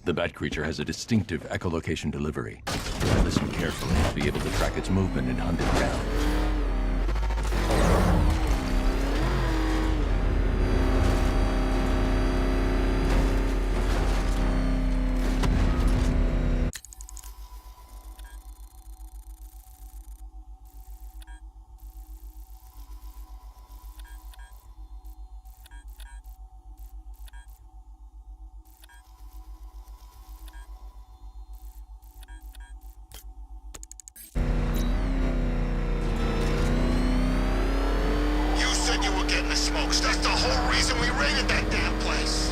The bat creature has a distinctive echolocation delivery. If I listen carefully, I'll be able to track its movement and hunt it down. Smokes. That's the whole reason we raided that damn place.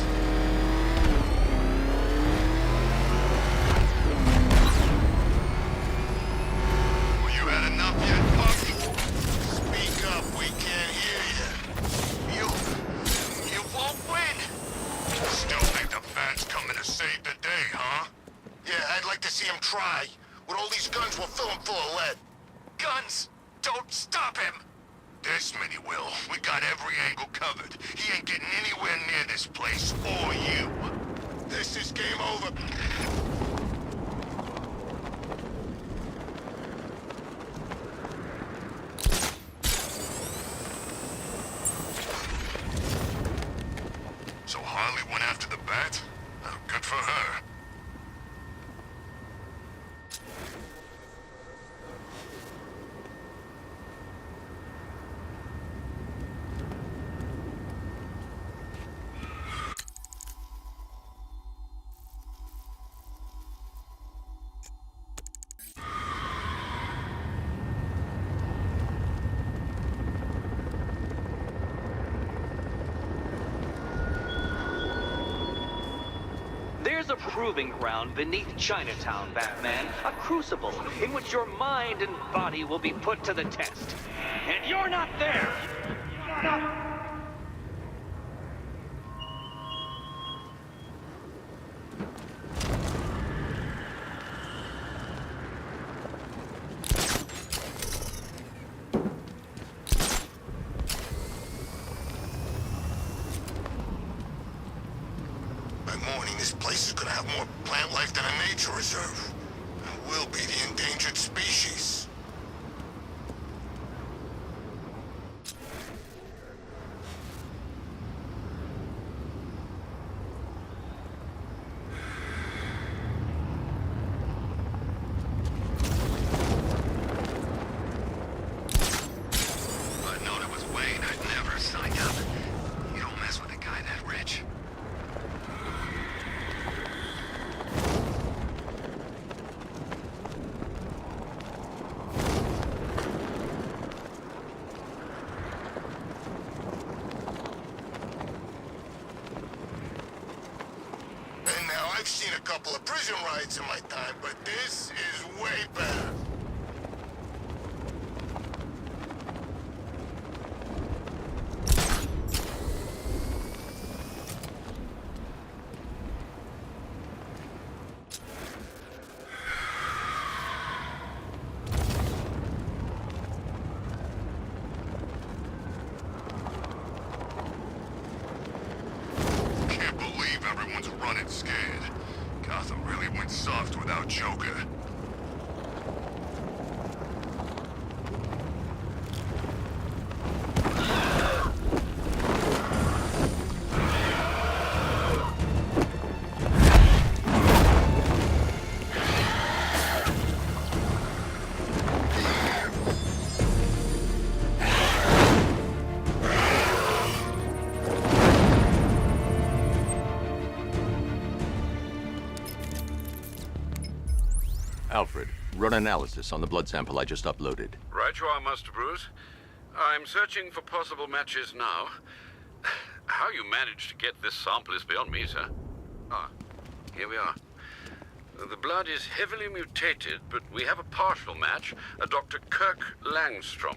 Well, you had enough yet, punk? Speak up, we can't hear you. You won't win. Still think the bat's coming to save the day, huh? Yeah, I'd like to see him try. With all these guns, we'll fill him full of lead. Guns! Don't stop him! This many will. We got every angle covered. He ain't getting anywhere near this place, or you. This is game over. So Harley went after the bat? Oh, good for her. There's a proving ground beneath Chinatown, Batman. A crucible in which your mind and body will be put to the test. And you're not there! This place is gonna have more plant life than a nature reserve. And we'll be the endangered species. If I'd known it was Wayne, I'd never signed up. You don't mess with a guy that rich. I've seen a couple of prison riots in my time, but this is way better. Can't believe everyone's running scared. Gotham really went soft without Joker. Alfred, run analysis on the blood sample I just uploaded. Right you are, Master Bruce. I'm searching for possible matches now. How you managed to get this sample is beyond me, sir. Ah, here we are. The blood is heavily mutated, but we have a partial match, a Dr. Kirk Langstrom.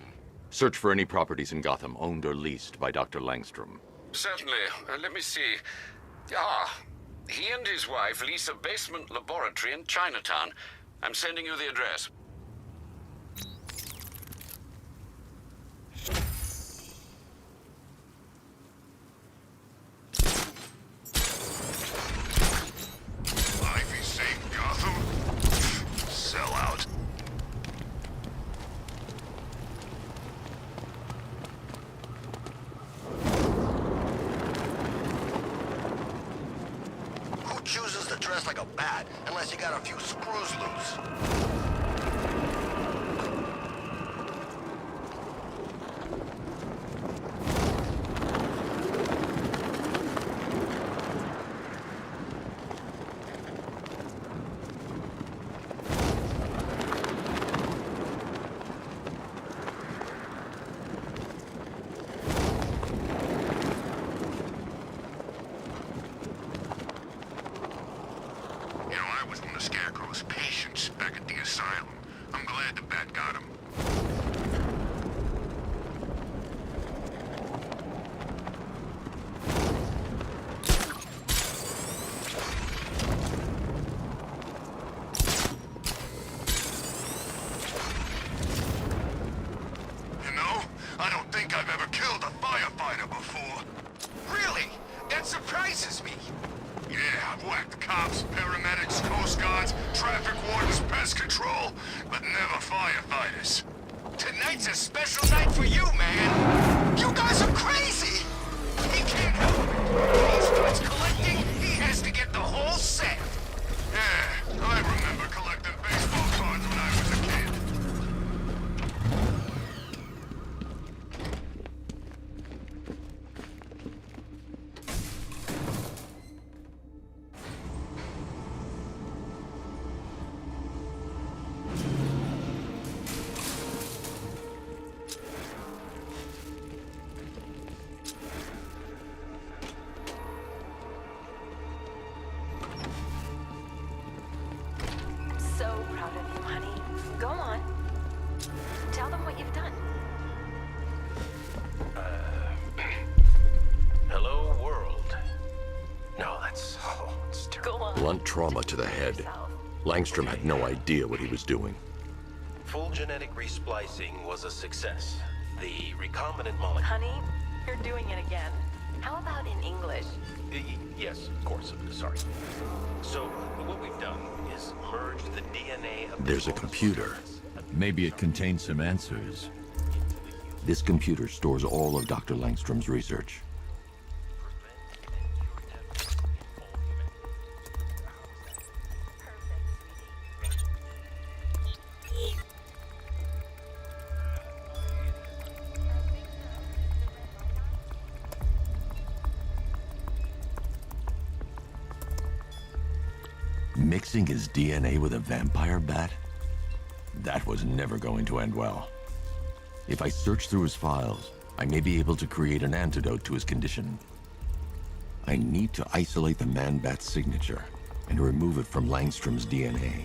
Search for any properties in Gotham owned or leased by Dr. Langstrom. Certainly. Let me see. Ah, he and his wife lease a basement laboratory in Chinatown. I'm sending you the address. dress like a bat unless you got a few screws loose. Surprises me. Yeah, I've whacked cops, paramedics, coast guards, traffic wardens, pest control, but never firefighters. Tonight's a special night for you, man. You guys are crazy. He can't help it. When he starts collecting, he has to get the whole set. Yeah, I remember collecting baseball cards when I was a kid. Go on. Tell them what you've done. Hello, world. No, it's terrible. Go on. Blunt trauma to the head. Langstrom had no idea what he was doing. Full genetic resplicing was a success. The recombinant molecule... Honey, you're doing it again. How about in English? Yes, of course. Sorry. So, what we've done is merge the DNA of... There's a computer. Maybe it contains some answers. This computer stores all of Dr. Langstrom's research. Mixing his DNA with a vampire bat? That was never going to end well. If I search through his files, I may be able to create an antidote to his condition. I need to isolate the man-bat's signature and remove it from Langstrom's DNA.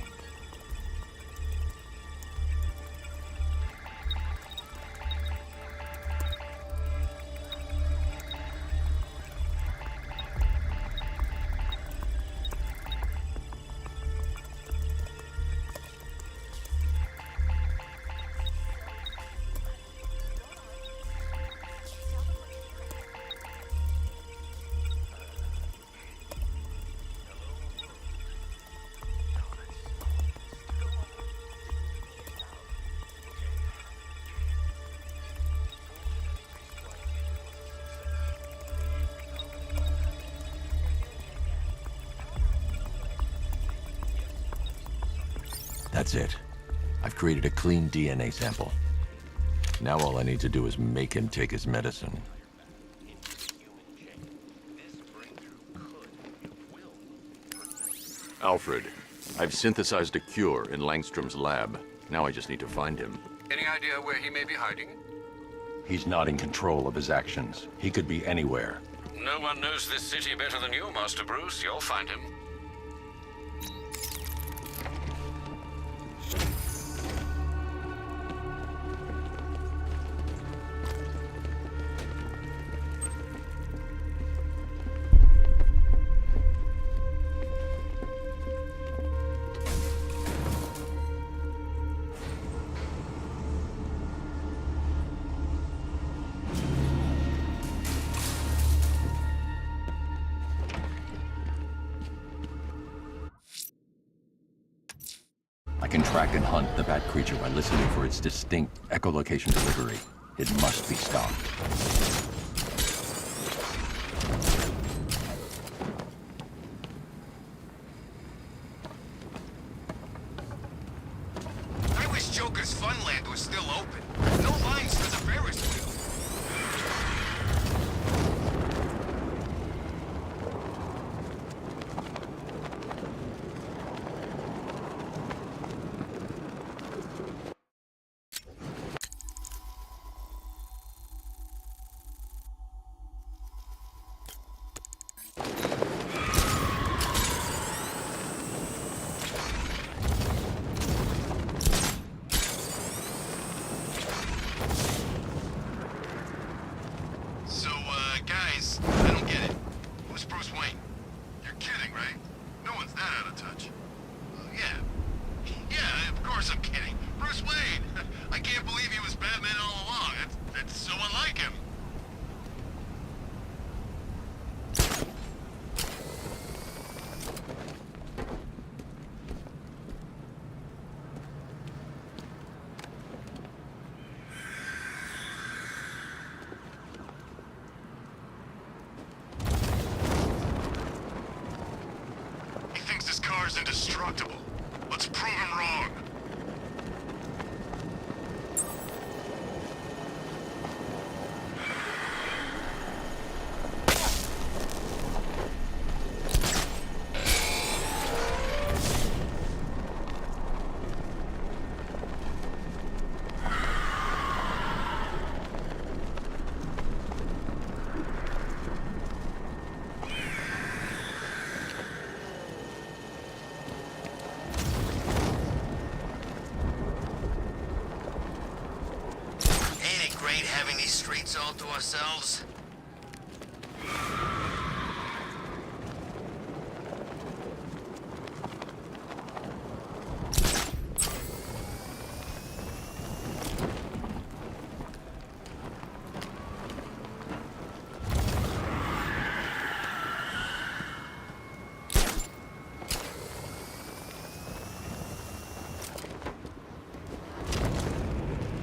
That's it. I've created a clean DNA sample. Now all I need to do is make him take his medicine. Alfred, I've synthesized a cure in Langstrom's lab. Now I just need to find him. Any idea where he may be hiding? He's not in control of his actions. He could be anywhere. No one knows this city better than you, Master Bruce. You'll find him. I can track and hunt the bat creature by listening for its distinct echolocation delivery. It must be stopped. Guys, I don't get it. Who's Bruce Wayne? You're kidding, right? No one's that out of touch. Yeah. Yeah, of course I'm kidding. Bruce Wayne! I can't believe he was Batman all along. That's so unlike him. He thinks this car's indestructible. Let's prove him wrong. Ain't it great having these streets all to ourselves?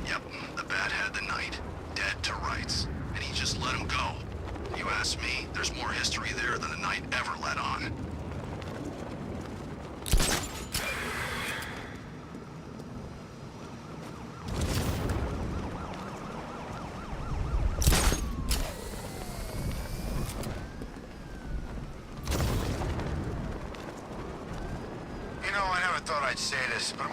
Yep, the Bat had the night. Dead to rights. And he just let him go. You ask me, there's more history there than the night ever let on. You know, I never thought I'd say this, but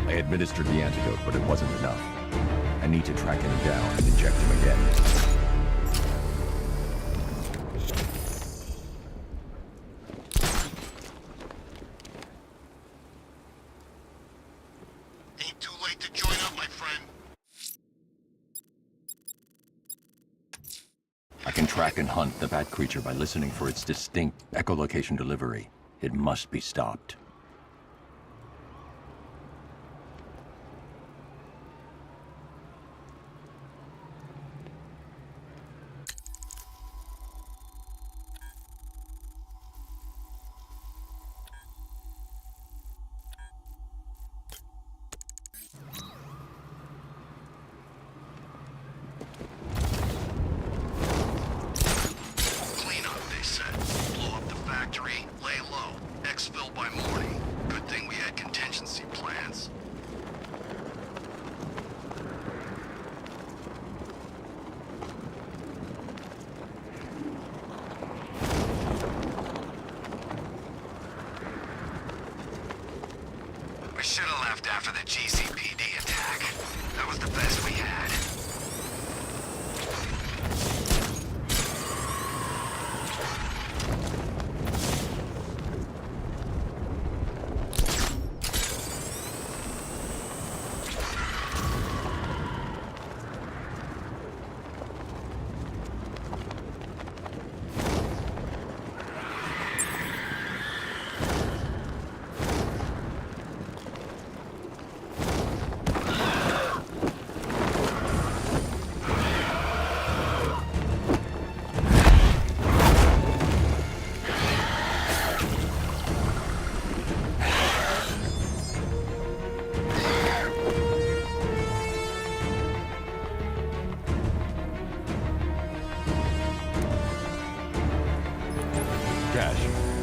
I administered the antidote, but it wasn't enough. I need to track him down and inject him again. ain't too late to join up, my friend. I can track and hunt the Bat creature by listening for its distinct echolocation delivery. It must be stopped. Clean up, they said. Blow up the factory, lay low. Exfil by morning. Good thing we had contingency plans. We should have left after the GCPD attack. That was the best we had.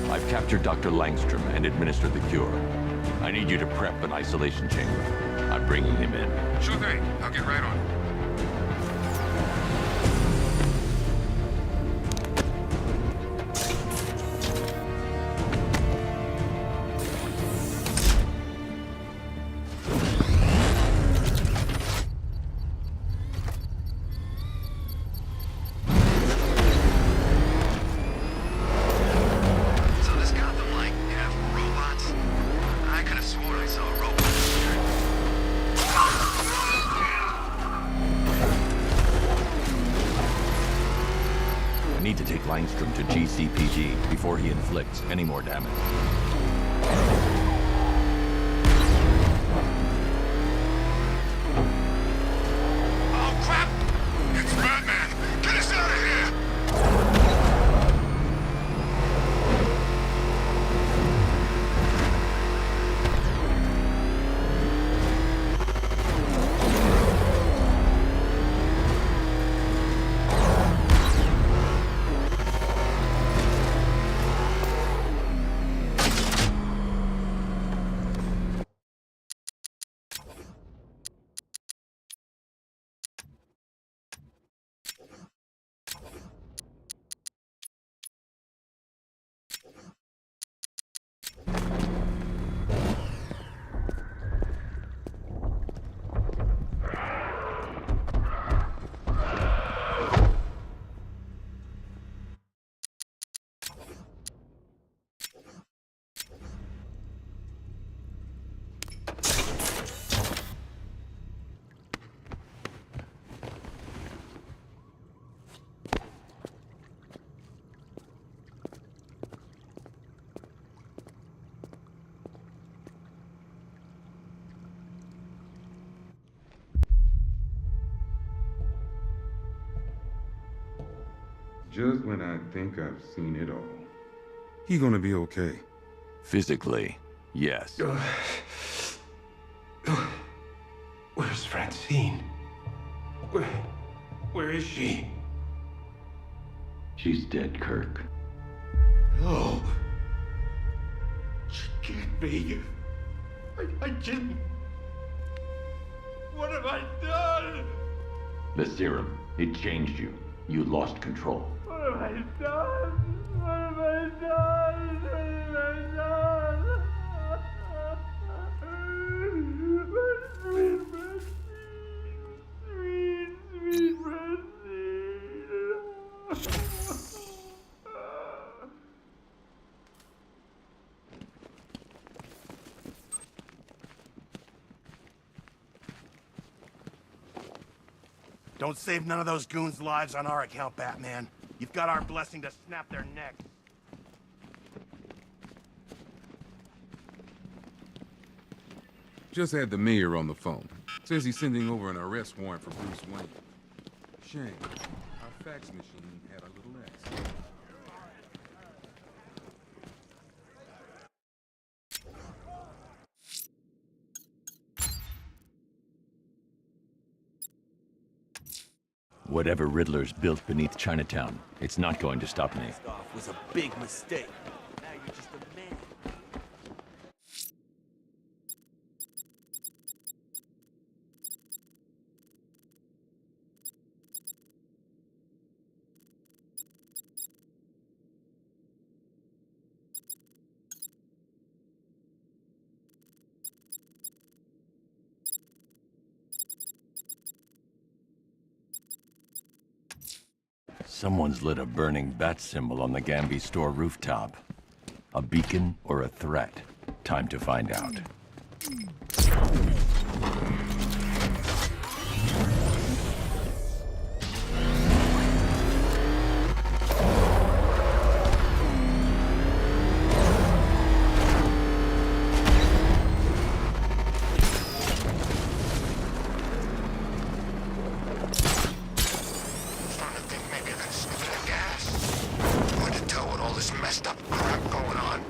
I've captured Dr. Langstrom and administered the cure. I need you to prep an isolation chamber. I'm bringing him in. Sure thing. I'll get right on it. need to take Langstrom to GCPD before he inflicts any more damage. Oh, crap! It's Batman! Get us out of here! Just when I think I've seen it all. He gonna be okay. Physically, yes. Where's Francine? Where is she? She's dead, Kirk. No. She can't be. I didn't. What have I done? The serum, it changed you. You lost control. What have I done? What have I done? What have I done? Sweet Francine. Sweet Francine. Don't save none of those goons' lives on our account, Batman. You've got our blessing to snap their necks. Just had the mayor on the phone. Says he's sending over an arrest warrant for Bruce Wayne. Shame. Our fax machine had a little X. Whatever Riddler's built beneath Chinatown, it's not going to stop me. Off was a big mistake. Now you're just a man. Someone's lit a burning bat symbol on the Gamby store rooftop. A beacon or a threat? Time to find out. Messed up crap going on.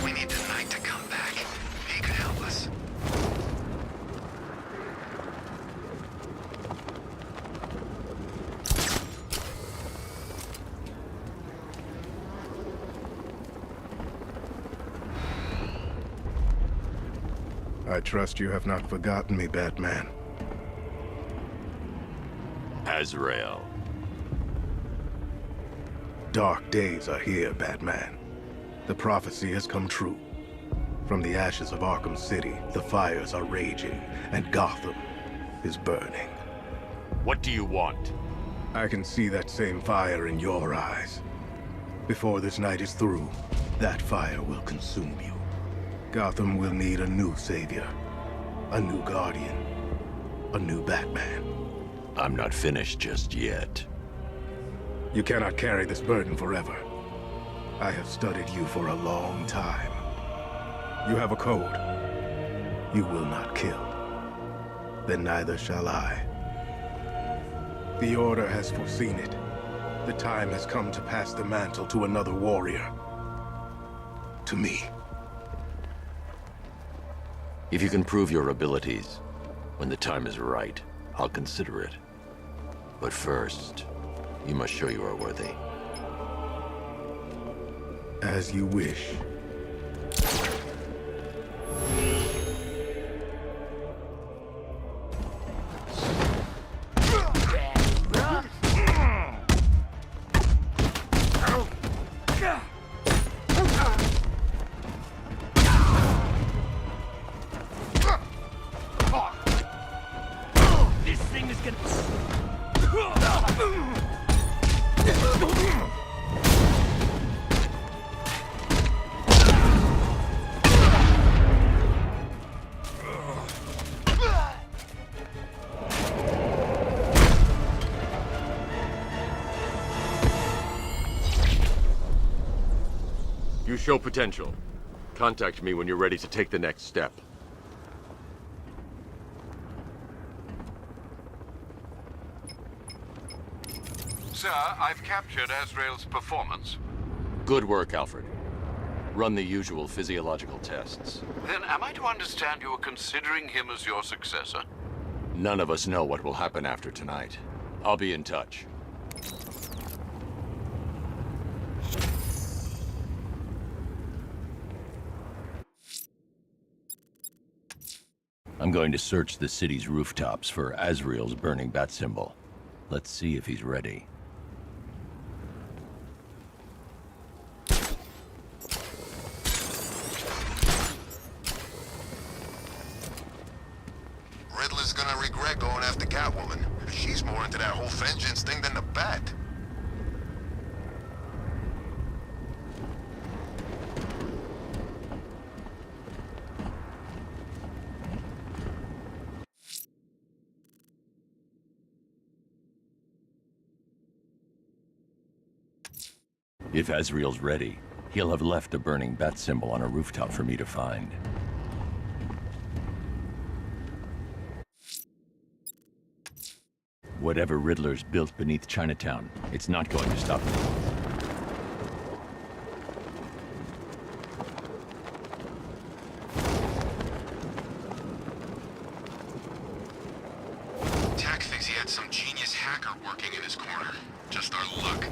We need the Knight to come back. He could help us. I trust you have not forgotten me, Batman. Azrael. Dark days are here, Batman. The prophecy has come true. From the ashes of Arkham City, the fires are raging, and Gotham is burning. What do you want? I can see that same fire in your eyes. Before this night is through, that fire will consume you. Gotham will need a new savior, a new guardian, a new Batman. I'm not finished just yet. You cannot carry this burden forever. I have studied you for a long time. You have a code. You will not kill. Then neither shall I. The Order has foreseen it. The time has come to pass the mantle to another warrior. To me. If you can prove your abilities, when the time is right, I'll consider it. But first, you must show you are worthy. As you wish. This thing is gonna... You show potential. Contact me when you're ready to take the next step. Sir, I've captured Azrael's performance. Good work, Alfred. Run the usual physiological tests. Then am I to understand you are considering him as your successor? None of us know what will happen after tonight. I'll be in touch. I'm going to search the city's rooftops for Azrael's burning bat symbol. Let's see if he's ready. Riddler's gonna regret going after Catwoman. She's more into that whole vengeance thing than the Bat. If Azrael's ready, he'll have left a burning bat symbol on a rooftop for me to find. Whatever Riddler's built beneath Chinatown, it's not going to stop me. Tack thinks he had some genius hacker working in his corner. Just our luck.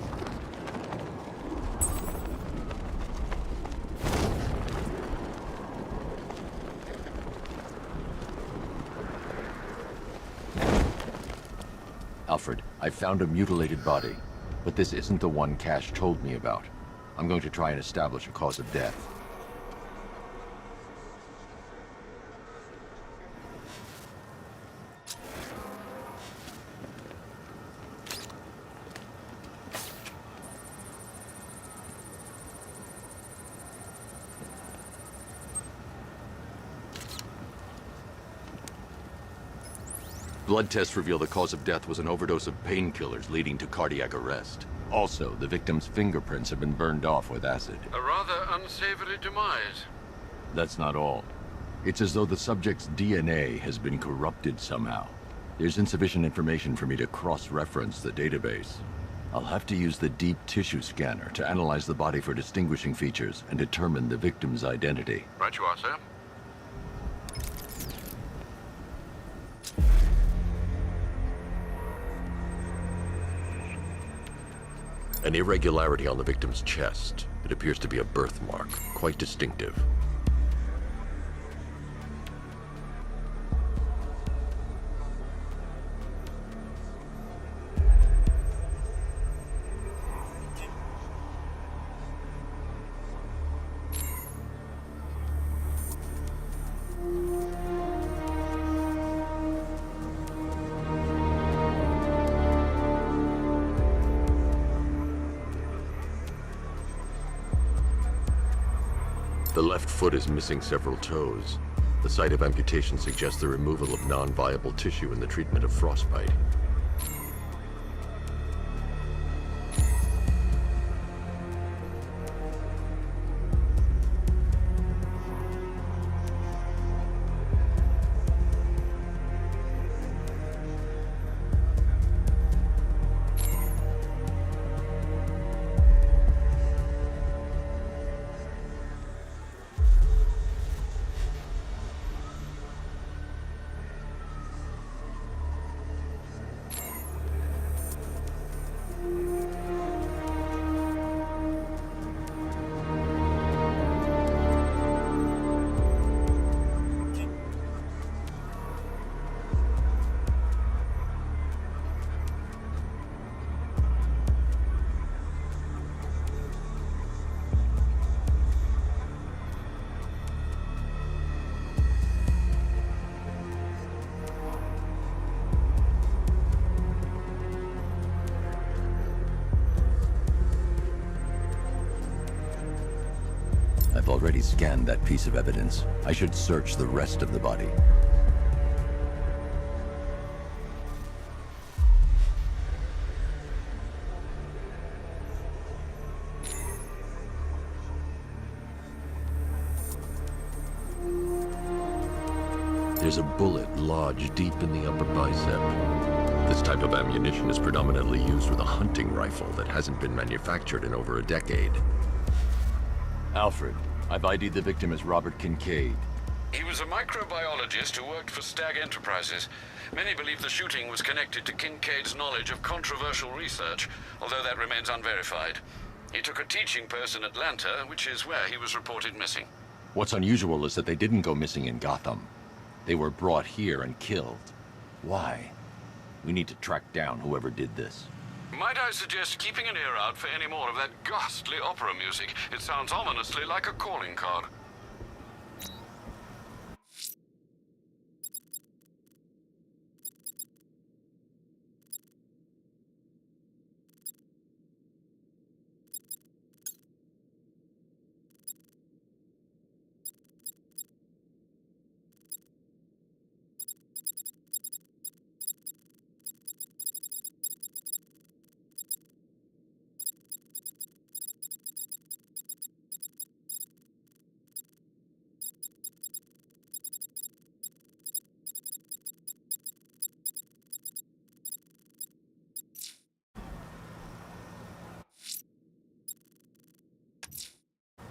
Alfred, I found a mutilated body, but this isn't the one Cash told me about. I'm going to try and establish a cause of death. Blood tests reveal the cause of death was an overdose of painkillers leading to cardiac arrest. Also, the victim's fingerprints have been burned off with acid. A rather unsavory demise. That's not all. It's as though the subject's DNA has been corrupted somehow. There's insufficient information for me to cross-reference the database. I'll have to use the deep tissue scanner to analyze the body for distinguishing features and determine the victim's identity. Right you are, sir. An irregularity on the victim's chest. It appears to be a birthmark, quite distinctive. The left foot is missing several toes. The site of amputation suggests the removal of non-viable tissue in the treatment of frostbite. I've already scanned that piece of evidence. I should search the rest of the body. There's a bullet lodged deep in the upper bicep. This type of ammunition is predominantly used with a hunting rifle that hasn't been manufactured in over a decade. Alfred, I've ID'd the victim as Robert Kincaid. He was a microbiologist who worked for Stag Enterprises. Many believe the shooting was connected to Kincaid's knowledge of controversial research, although that remains unverified. He took a teaching post in Atlanta, which is where he was reported missing. What's unusual is that they didn't go missing in Gotham. They were brought here and killed. Why? We need to track down whoever did this. Might I suggest keeping an ear out for any more of that ghastly opera music? It sounds ominously like a calling card.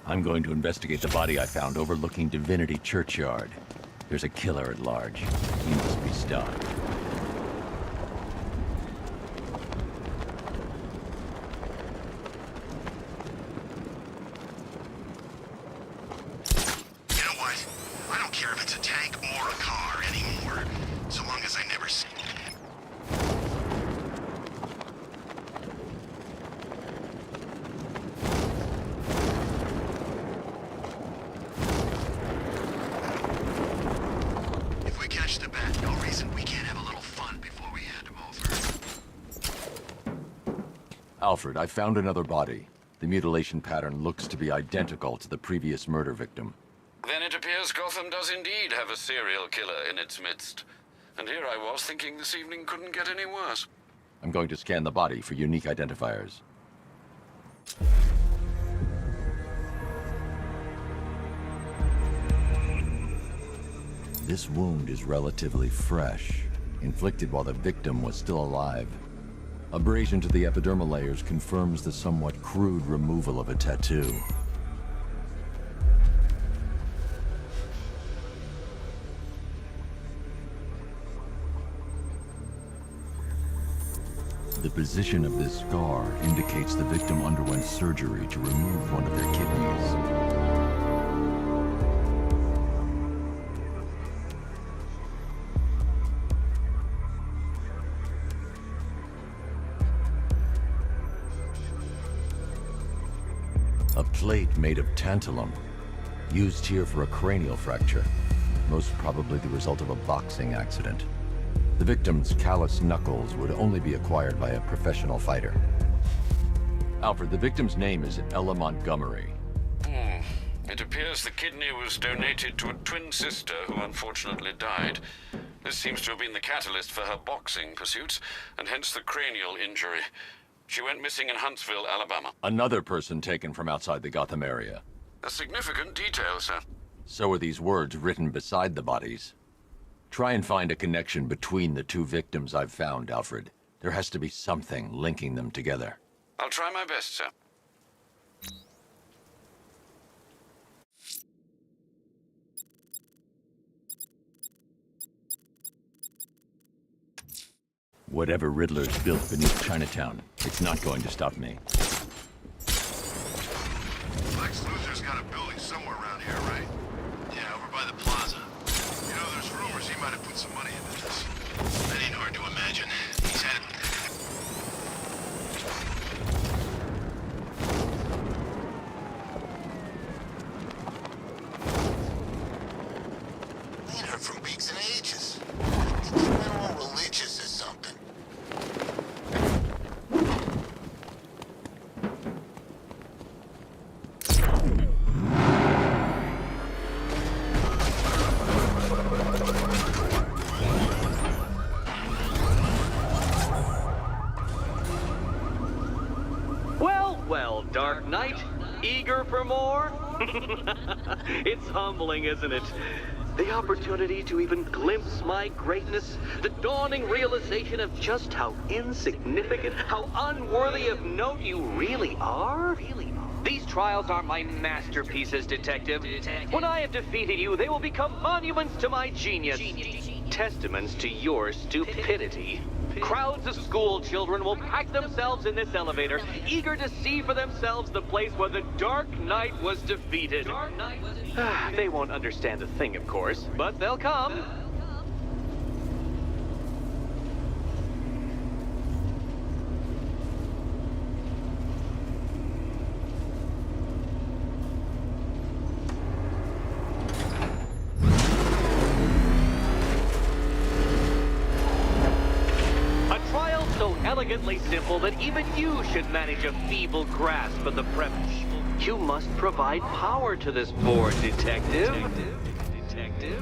I'm going to investigate the body I found overlooking Divinity Churchyard. There's a killer at large. He must be stopped. You know what? I don't care if it's a tank or a car anymore, so long as I never see it. If we catch the bat, no reason we can't have a little fun before we hand him over. Alfred, I found another body. The mutilation pattern looks to be identical to the previous murder victim. Then it appears Gotham does indeed have a serial killer in its midst. And here I was thinking this evening couldn't get any worse. I'm going to scan the body for unique identifiers. This wound is relatively fresh, inflicted while the victim was still alive. Abrasion to the epidermal layers confirms the somewhat crude removal of a tattoo. The position of this scar indicates the victim underwent surgery to remove one of their kidneys. A plate made of tantalum, used here for a cranial fracture, most probably the result of a boxing accident. The victim's calloused knuckles would only be acquired by a professional fighter. Alfred, the victim's name is Ella Montgomery. It appears the kidney was donated to a twin sister who unfortunately died. This seems to have been the catalyst for her boxing pursuits, and hence the cranial injury. She went missing in Huntsville, Alabama. Another person taken from outside the Gotham area. A significant detail, sir. So are these words written beside the bodies. Try and find a connection between the two victims I've found, Alfred. There has to be something linking them together. I'll try my best, sir. Whatever Riddler's built beneath Chinatown, it's not going to stop me. Lex Luthor's got a building somewhere around here, right? Yeah, over by the plaza. You know, there's rumors he might have put some money into this. That ain't hard to imagine. He's had it. I ain't heard from Beaks in ages. He's been all religious or something. Well, Dark Knight, eager for more? It's humbling, isn't it? The opportunity to even glimpse my greatness, the dawning realization of just how insignificant, how unworthy of note you really are. These trials are my masterpieces, Detective. When I have defeated you, they will become monuments to my genius, testaments to your stupidity. Crowds of school children will pack themselves in this elevator, eager to see for themselves the place where the Dark Knight was defeated. They won't understand a thing, of course, but they'll come. Elegantly simple that even you should manage a feeble grasp of the premise. You must provide power to this board, Detective. Detective?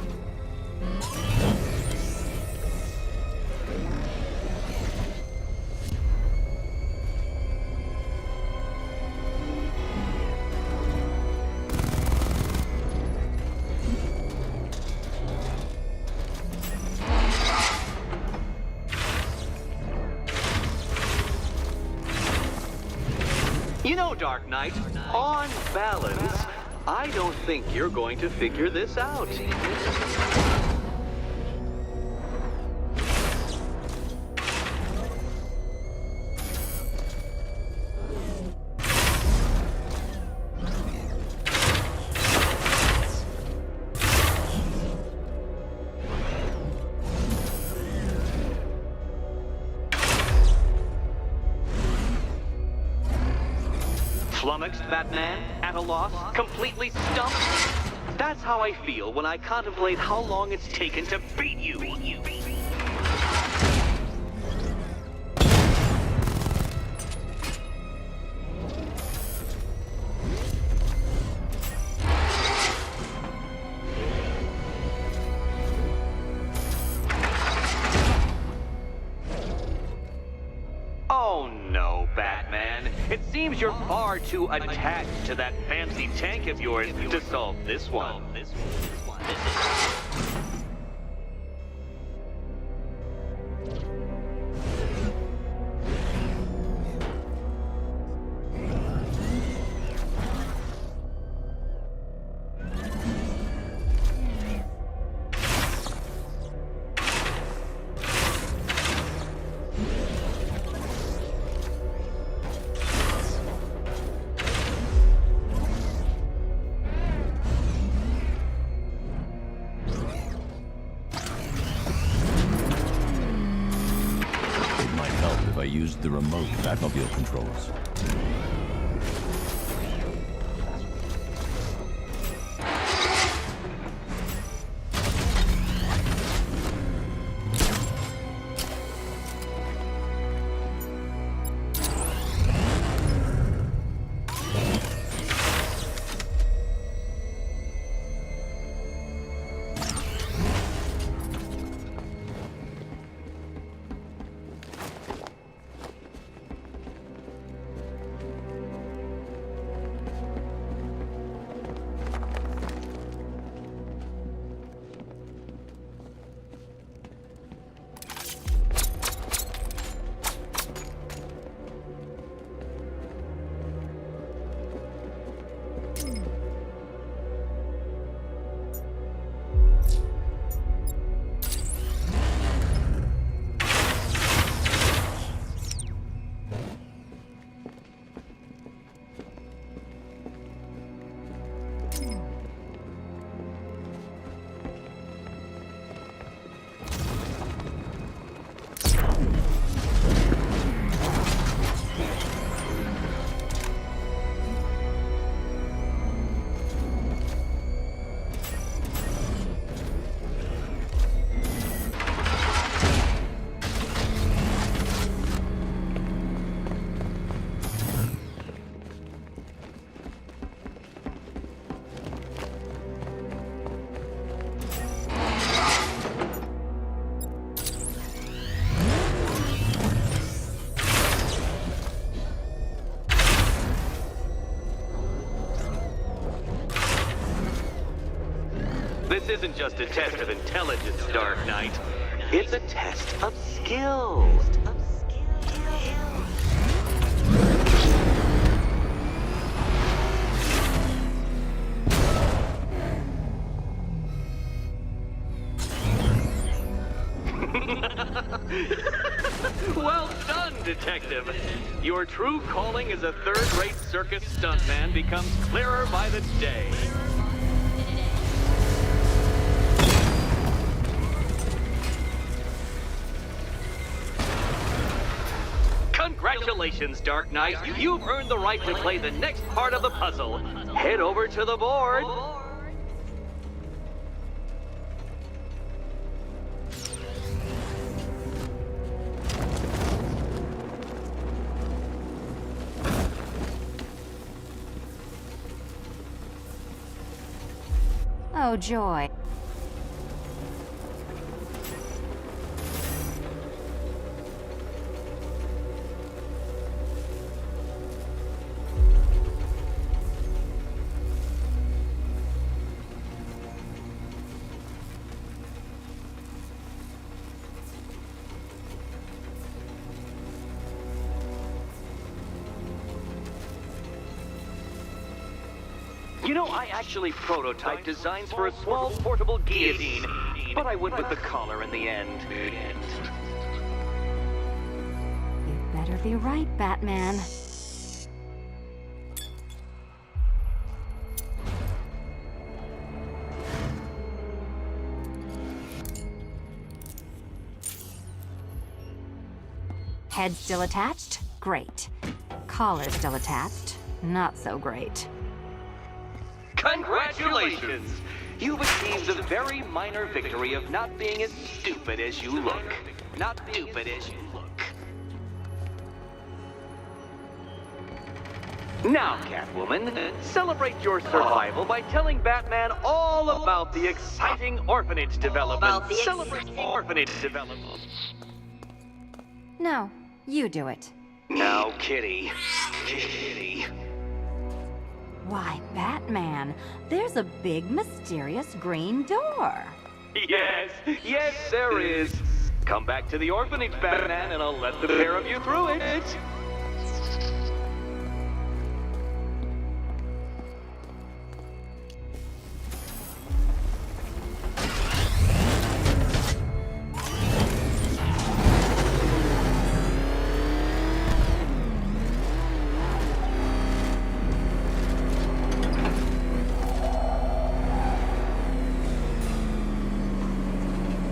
You know, Dark Knight, on balance, I don't think you're going to figure this out. Flummoxed, Batman? At a loss? Completely stumped? That's how I feel when I contemplate how long it's taken to beat you. Oh no, Batman. It seems you're far too attached to that fancy tank of yours to solve this one. I used the remote Batmobile controls. This isn't just a test of intelligence, Dark Knight. It's a test of skill. Well done, Detective. Your true calling as a third-rate circus stuntman becomes clearer by the day. Congratulations, Dark Knight. You've earned the right to play the next part of the puzzle. Head over to the board. Oh, joy. You know, I actually prototyped designs for a small portable guillotine, but I went with the collar in the end. You better be right, Batman. Head still attached? Great. Collar still attached? Not so great. Congratulations! You've achieved the very minor victory of not being as stupid as you look. Not stupid as you look. Now, Catwoman, celebrate your survival by telling Batman all about the exciting orphanage development. Celebrate orphanage development. No, you do it. Now, Kitty. Kitty. Why, Batman, there's a big, mysterious green door. Yes, yes, there is. Come back to the orphanage, Batman, and I'll let the pair of you through it.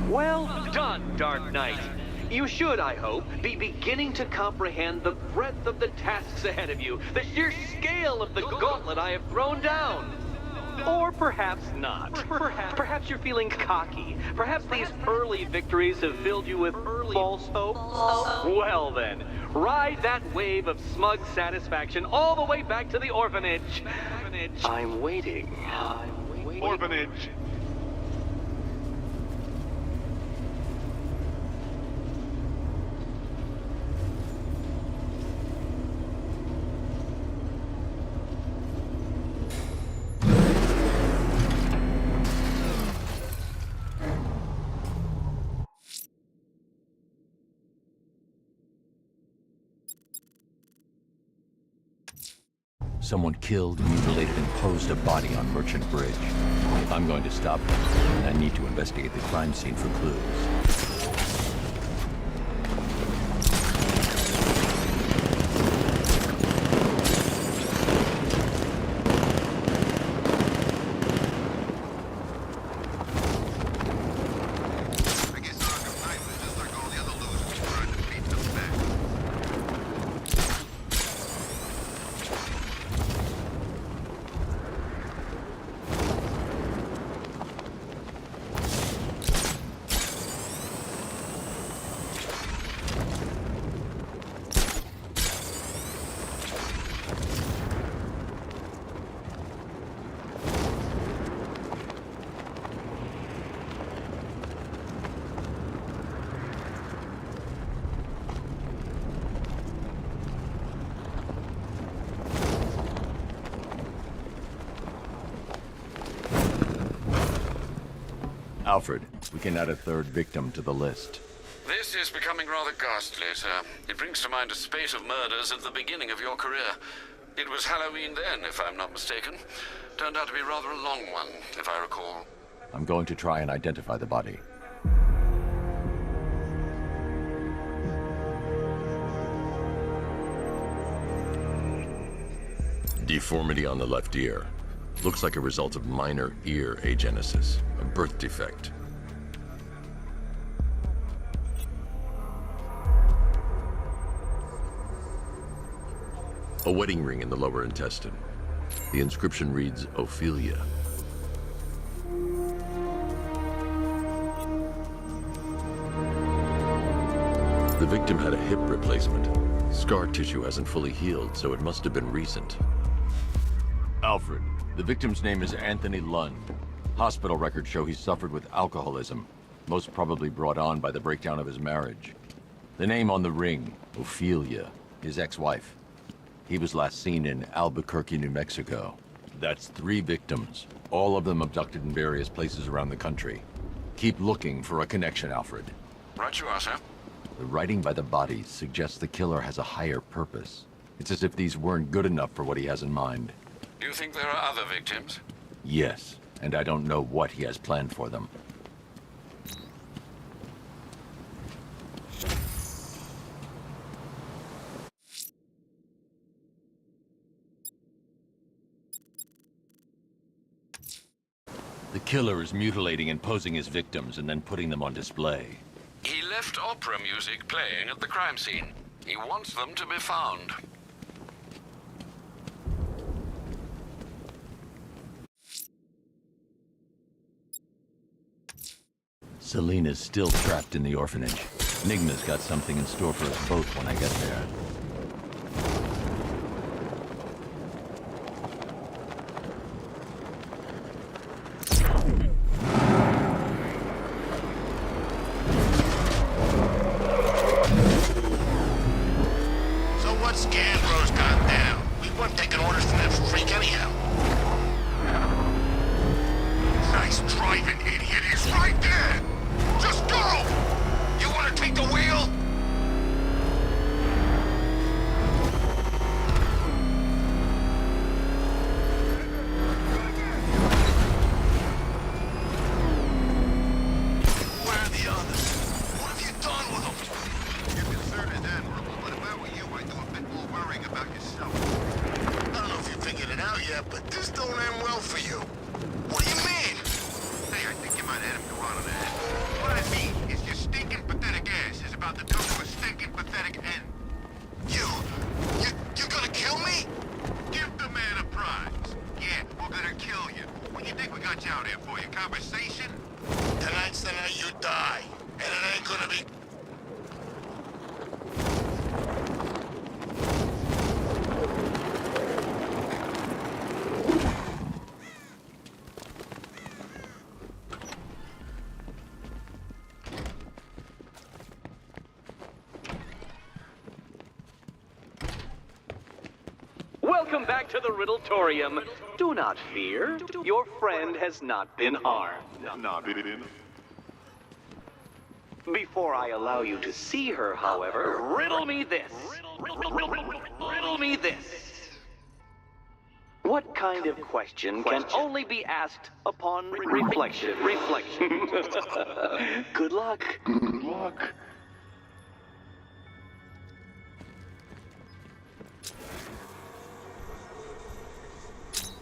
Well done, Dark Knight. You should, I hope, be beginning to comprehend the breadth of the tasks ahead of you, the sheer scale of the gauntlet I have thrown down. Or perhaps not. Perhaps you're feeling cocky. Perhaps these early victories have filled you with false hope. Well then, ride that wave of smug satisfaction all the way back to the orphanage. I'm waiting. Orphanage. Someone killed, mutilated, and posed a body on Merchant Bridge. If I'm going to stop them, I need to investigate the crime scene for clues. I guess Arkham Knight was just like all the other losers trying to beat them back. Alfred, we can add a third victim to the list. This is becoming rather ghastly, sir. It brings to mind a spate of murders at the beginning of your career. It was Halloween then, if I'm not mistaken. Turned out to be rather a long one, if I recall. I'm going to try and identify the body. Deformity on the left ear. Looks like a result of minor ear agenesis, a birth defect. A wedding ring in the lower intestine. The inscription reads, Ophelia. The victim had a hip replacement. Scar tissue hasn't fully healed, so it must have been recent. Alfred, the victim's name is Anthony Lund. Hospital records show he suffered with alcoholism, most probably brought on by the breakdown of his marriage. The name on the ring, Ophelia, his ex-wife. He was last seen in Albuquerque, New Mexico. That's 3 victims, all of them abducted in various places around the country. Keep looking for a connection, Alfred. Right you are, sir. The writing by the bodies suggests the killer has a higher purpose. It's as if these weren't good enough for what he has in mind. Do you think there are other victims? Yes, and I don't know what he has planned for them. The killer is mutilating and posing his victims and then putting them on display. He left opera music playing at the crime scene. He wants them to be found. Selena's still trapped in the orphanage. Enigma's got something in store for us both when I get there. So what's Gambro's got now? We weren't taking orders from that freak anyhow. Nice driving, idiot. He's right there. Just go! You want to take the wheel? Where are the others? What have you done with them? Your concern is admirable, but if I were you, I'd do a bit more worrying about yourself. I don't know if you figured it out yet, but this don't end well for you. What do you mean? Hey, I think you might have him go out on that. What I mean is your stinking pathetic ass is about to come to a stinking pathetic end. You're gonna kill me? Give the man a prize. Yeah, we're gonna kill you. What do you think we got you out here for? Your conversation? Tonight's the night you die, and it ain't gonna be... Welcome back to the Riddletorium. Do not fear. Your friend has not been harmed. Before I allow you to see her, however, riddle me this. Riddle me this. What kind of question can only be asked upon reflection? Good luck. Good luck.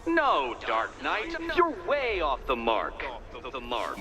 No, Dark Knight, you're way off the mark. The mark.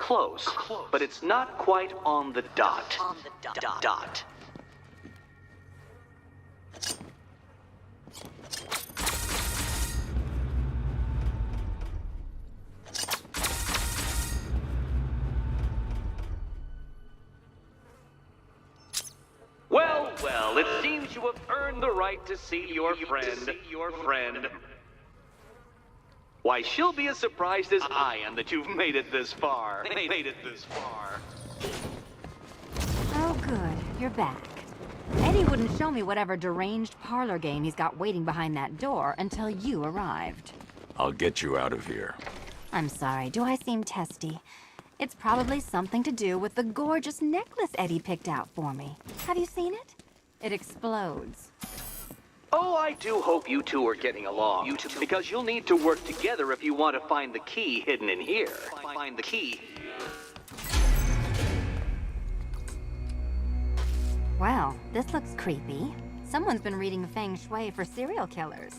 close, but it's not quite on the dot. Dot. Well, it seems you have earned the right to see your friend. Why, she'll be as surprised as I am that you've made it this far. Oh, good. You're back. Eddie wouldn't show me whatever deranged parlor game he's got waiting behind that door until you arrived. I'll get you out of here. I'm sorry, do I seem testy? It's probably something to do with the gorgeous necklace Eddie picked out for me. Have you seen it? It explodes. Oh, I do hope you two are getting along. Because you'll need to work together if you want to find the key hidden in here. Find the key. Well, this looks creepy. Someone's been reading Feng Shui for serial killers.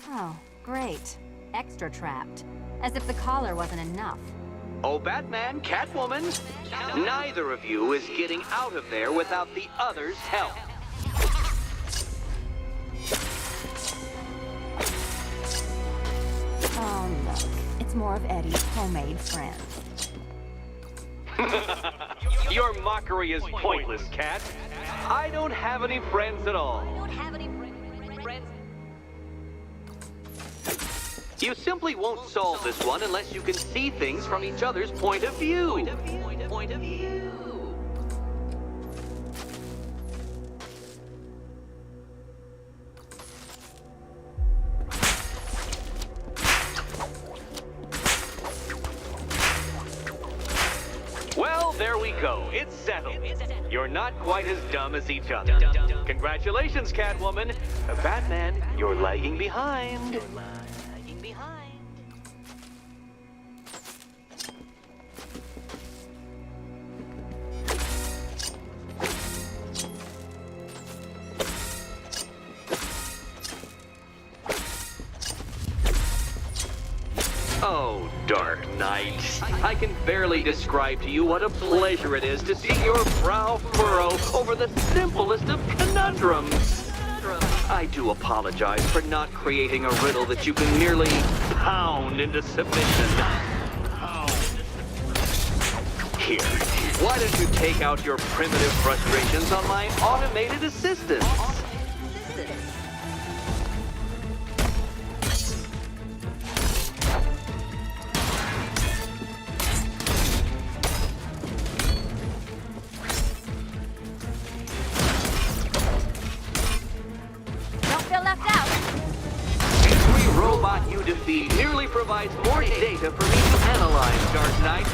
Oh, great. Extra trapped. As if the collar wasn't enough. Oh, Batman, Catwoman, neither of you is getting out of there without the other's help. Oh, look. It's more of Eddie's homemade friend. Your mockery is pointless, Cat. I don't have any friends at all. You simply won't solve this one unless you can see things from each other's point of view. Well, there we go. It's settled. You're not quite as dumb as each other. Congratulations, Catwoman. Batman, you're lagging behind. Oh, Dark Knight. I can barely describe to you what a pleasure it is to see your brow furrow over the simplest of conundrums. I do apologize for not creating a riddle that you can merely pound into submission. Here, why don't you take out your primitive frustrations on my automated assistant? Defeat merely provides more data for me to analyze, Dark Knight.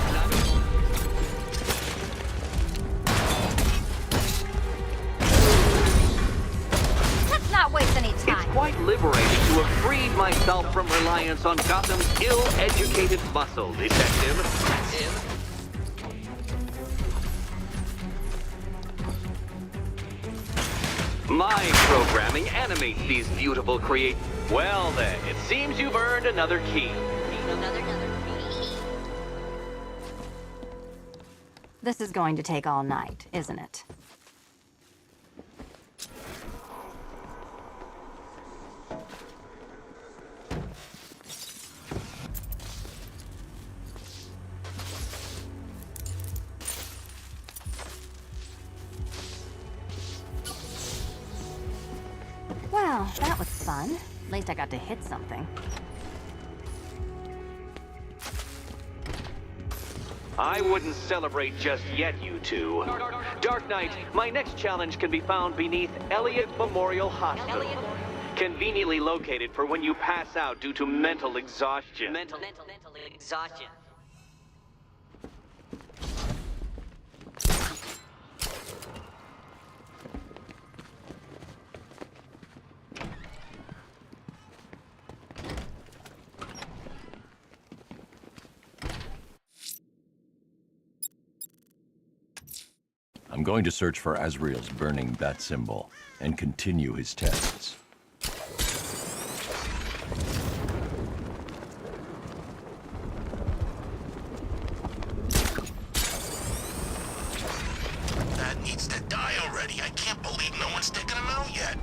Let's not waste any time. It's quite liberating to have freed myself from reliance on Gotham's ill-educated muscle, Detective. My programming animates these beautiful creations. Well then, it seems you've earned another key. This is going to take all night, isn't it? Well, that was fun. At least I got to hit something. I wouldn't celebrate just yet, you two. Dark Knight, my next challenge can be found beneath Elliott Memorial Hospital. Conveniently located for when you pass out due to mental exhaustion. Mental exhaustion. I'm going to search for Azrael's burning bat symbol and continue his tests. needs to die already. I can't believe no one's taken him out yet.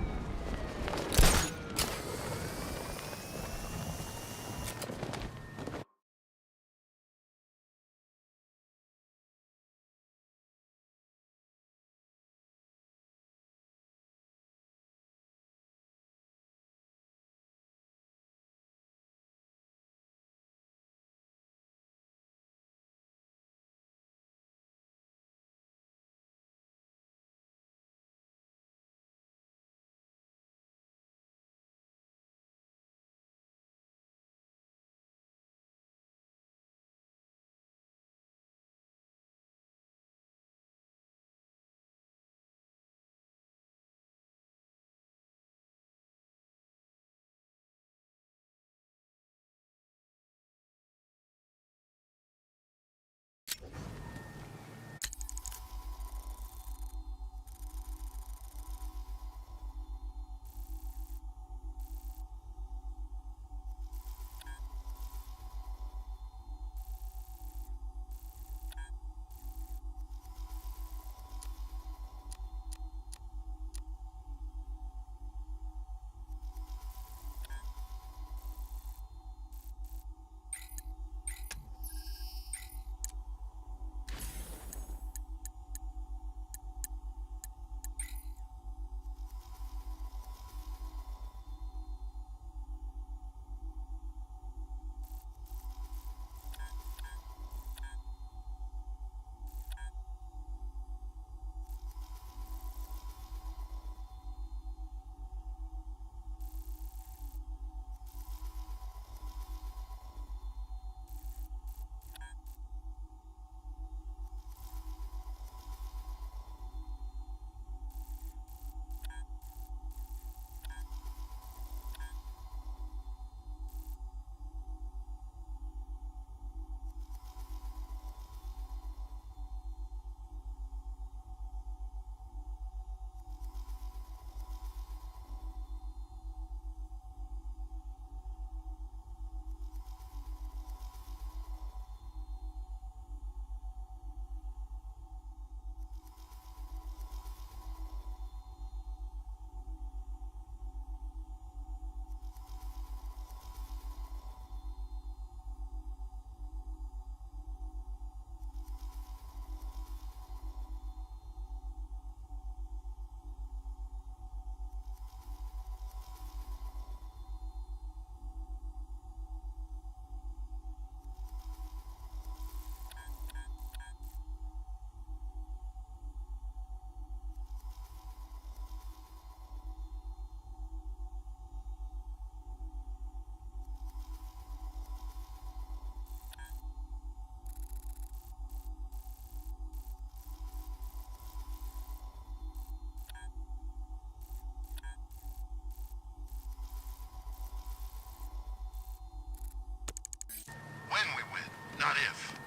When we win, not if.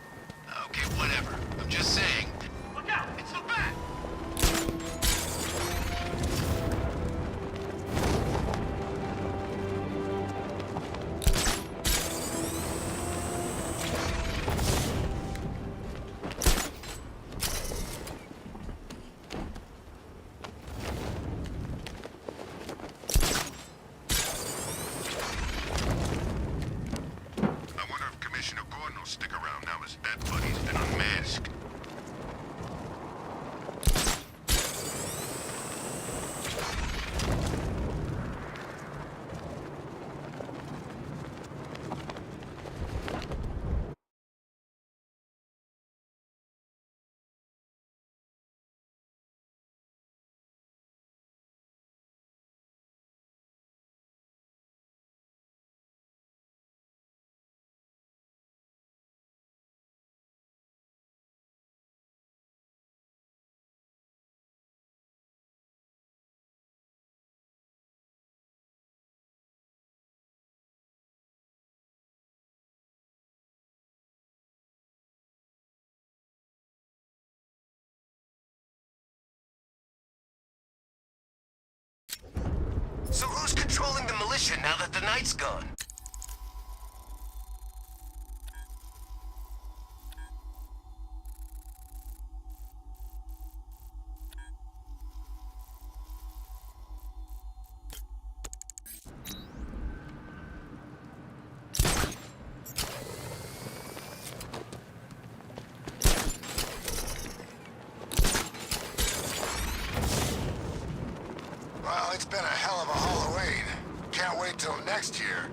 Okay, whatever. I'm just saying. Look out! It's the bat! I wonder if Commissioner Gordon will stick around now his dead buddy's been unmasked. So who's controlling the militia now that the night's gone? it's been a hell of a Halloween. Can't wait till next year.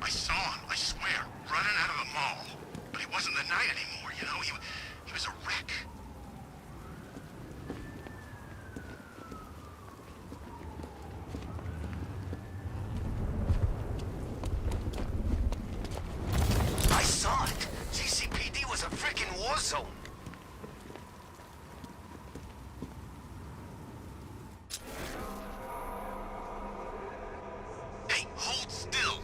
I saw him, I swear, running out of the mall. But it wasn't the night anymore, you know? He was a wreck. I saw it. GCPD was a freaking war zone. Hey, hold still.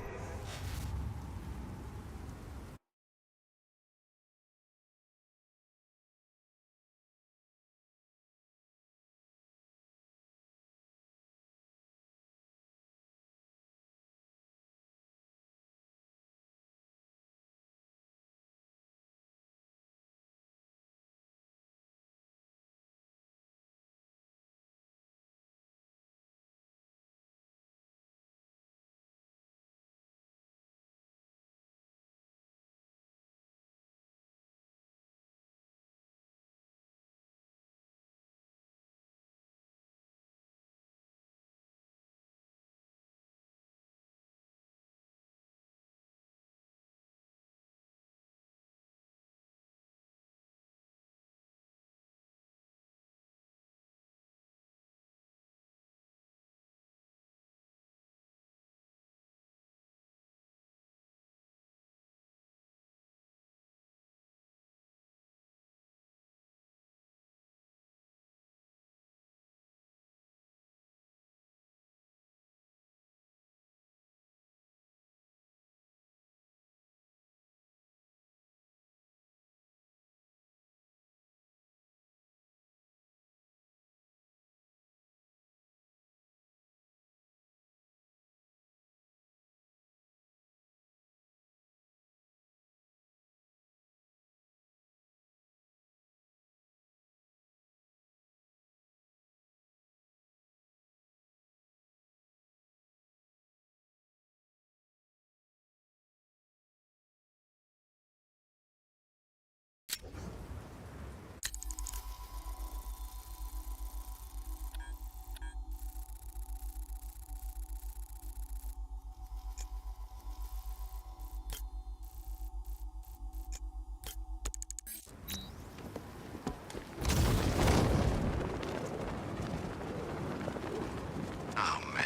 Oh man,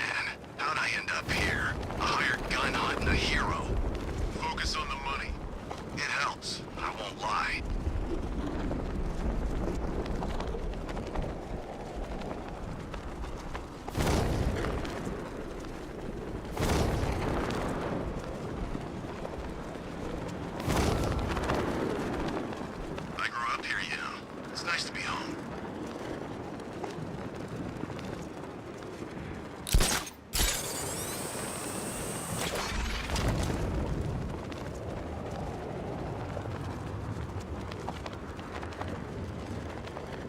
how'd I end up here? A hired gun hunting a hero. Focus on the money. It helps, I won't lie. I grew up here, you know. It's nice to be home.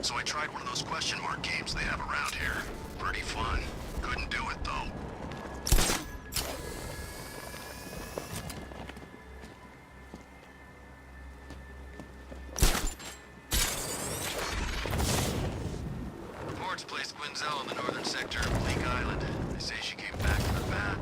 So I tried one of those question mark games they have around here. Pretty fun. Couldn't do it though. Ford's placed Quinzel in the northern sector of Bleak Island. They say she came back from the bat.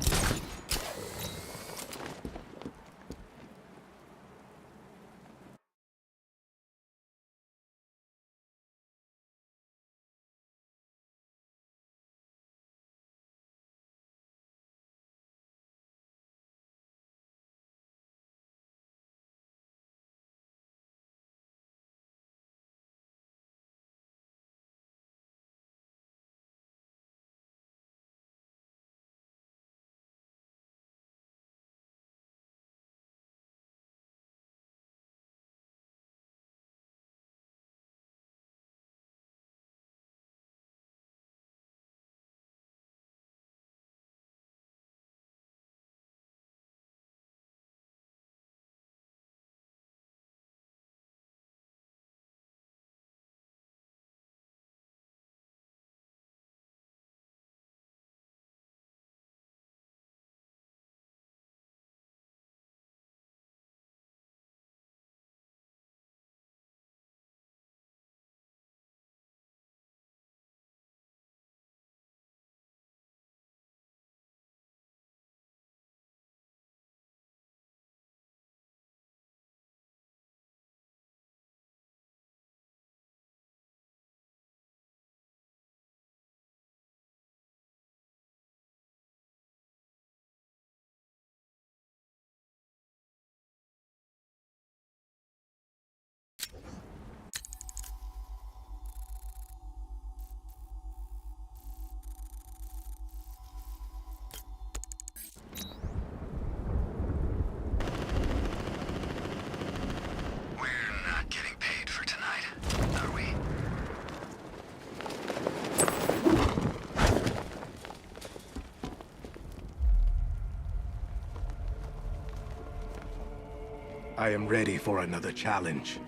I am ready for another challenge.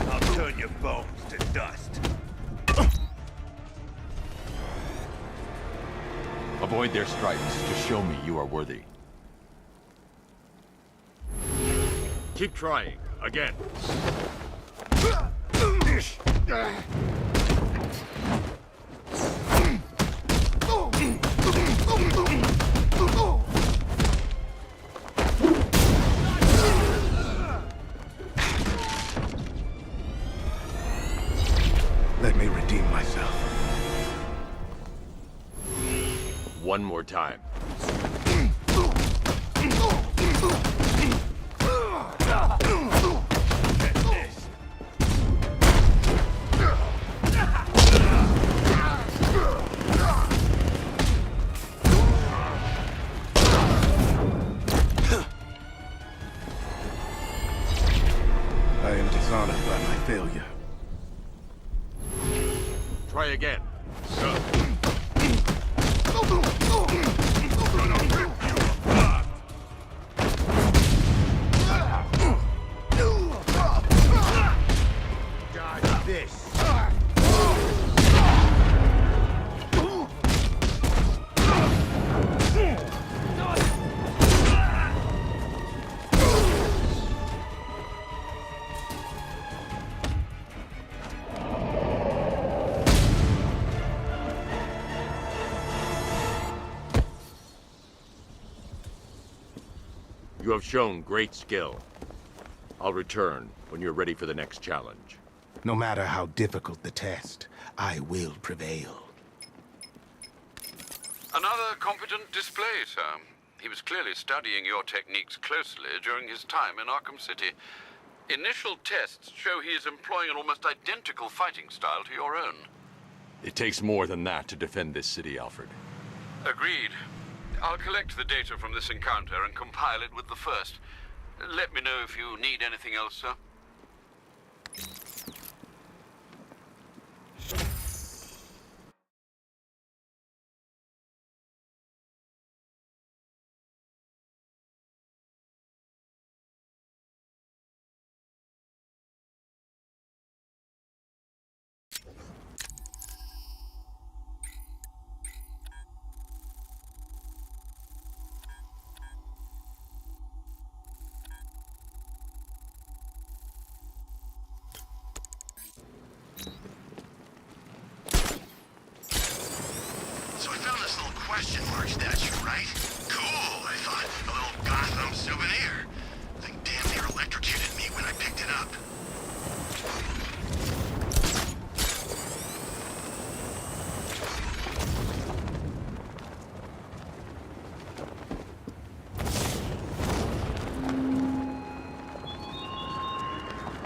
I'll turn your bones to dust. Avoid their strikes to show me you are worthy. Keep trying. Again. Let me redeem myself. One more time. I am dishonored by my failure. Try again. Go. Dodge this. You have shown great skill. I'll return when you're ready for the next challenge. No matter how difficult the test, I will prevail. Another competent display, sir. He was clearly studying your techniques closely during his time in Arkham City. Initial tests show he is employing an almost identical fighting style to your own. It takes more than that to defend this city, Alfred. Agreed. I'll collect the data from this encounter and compile it with the first. Let me know if you need anything else, sir. So I found this little question mark statue, right? Cool, I thought. A little Gotham souvenir. Thing damn near electrocuted me when I picked it up.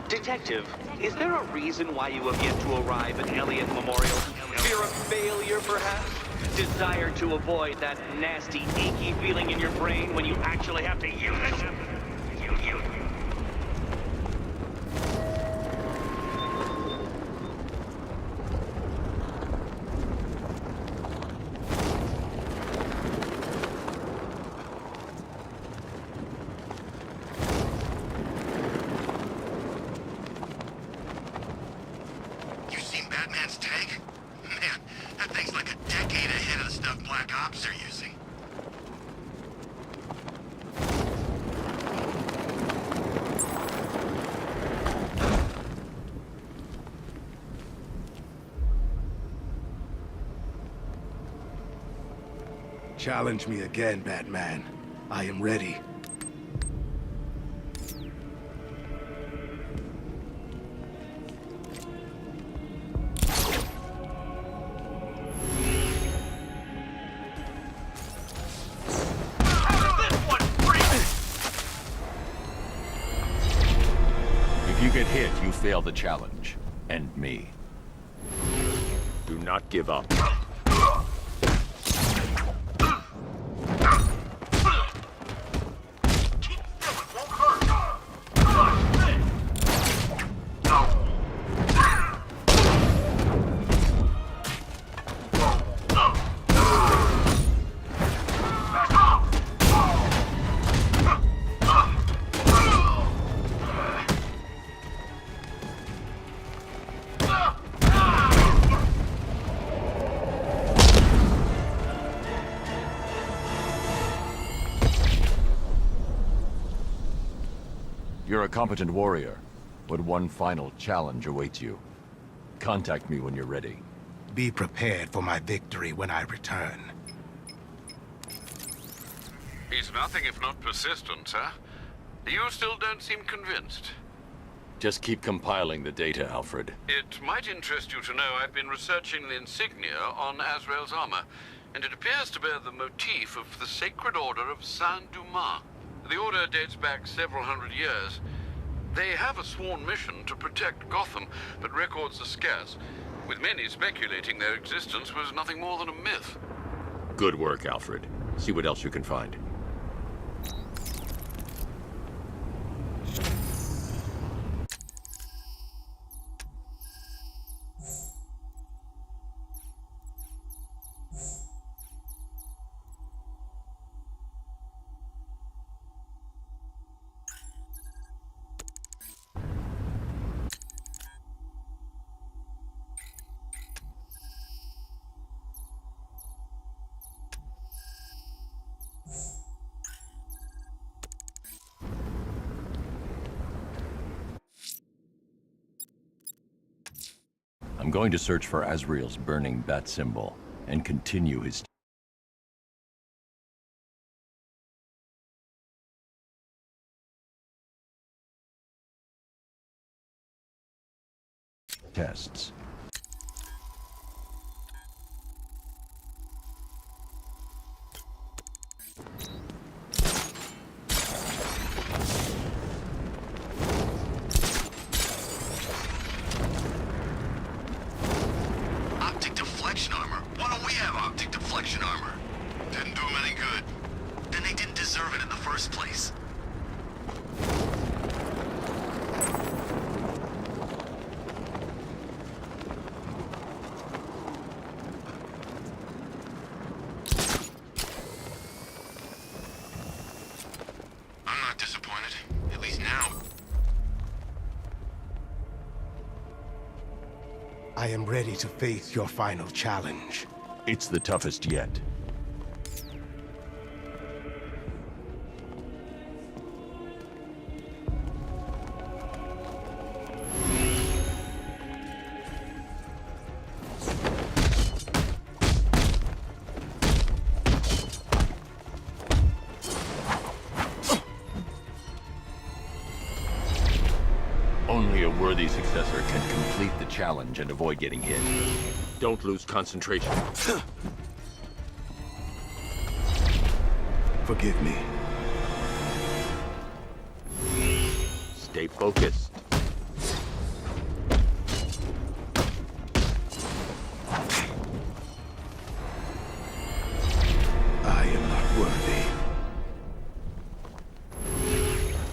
Detective, is there a reason why you have yet to arrive at Elliott Memorial? Fear of failure, perhaps? Desire to avoid that nasty, achy feeling in your brain when you actually have to use it? You seen Batman's tank? Man, that thing's like a decade ahead of the stuff Black Ops are using. Challenge me again, Batman. I am ready. If you get hit, you fail the challenge. And me. Do not give up. you're a competent warrior, but one final challenge awaits you. Contact me when you're ready. Be prepared for my victory when I return. He's nothing if not persistent, sir. You still don't seem convinced. Just keep compiling the data, Alfred. It might interest you to know I've been researching the insignia on Azrael's armor, and it appears to bear the motif of the Sacred Order of Saint-Dumas. The order dates back several hundred years. They have a sworn mission to protect Gotham, but records are scarce, with many speculating their existence was nothing more than a myth. Good work, Alfred. See what else you can find. I'm going to search for Azrael's burning bat symbol and continue his tests. Optic deflection armor? Why don't we have optic deflection armor? Didn't do them any good. Then they didn't deserve it in the first place. I'm not disappointed. At least now. I am ready to face your final challenge. It's the toughest yet. Only a worthy successor can complete the challenge and avoid getting hit. Don't lose concentration. Forgive me. Stay focused. I am not worthy.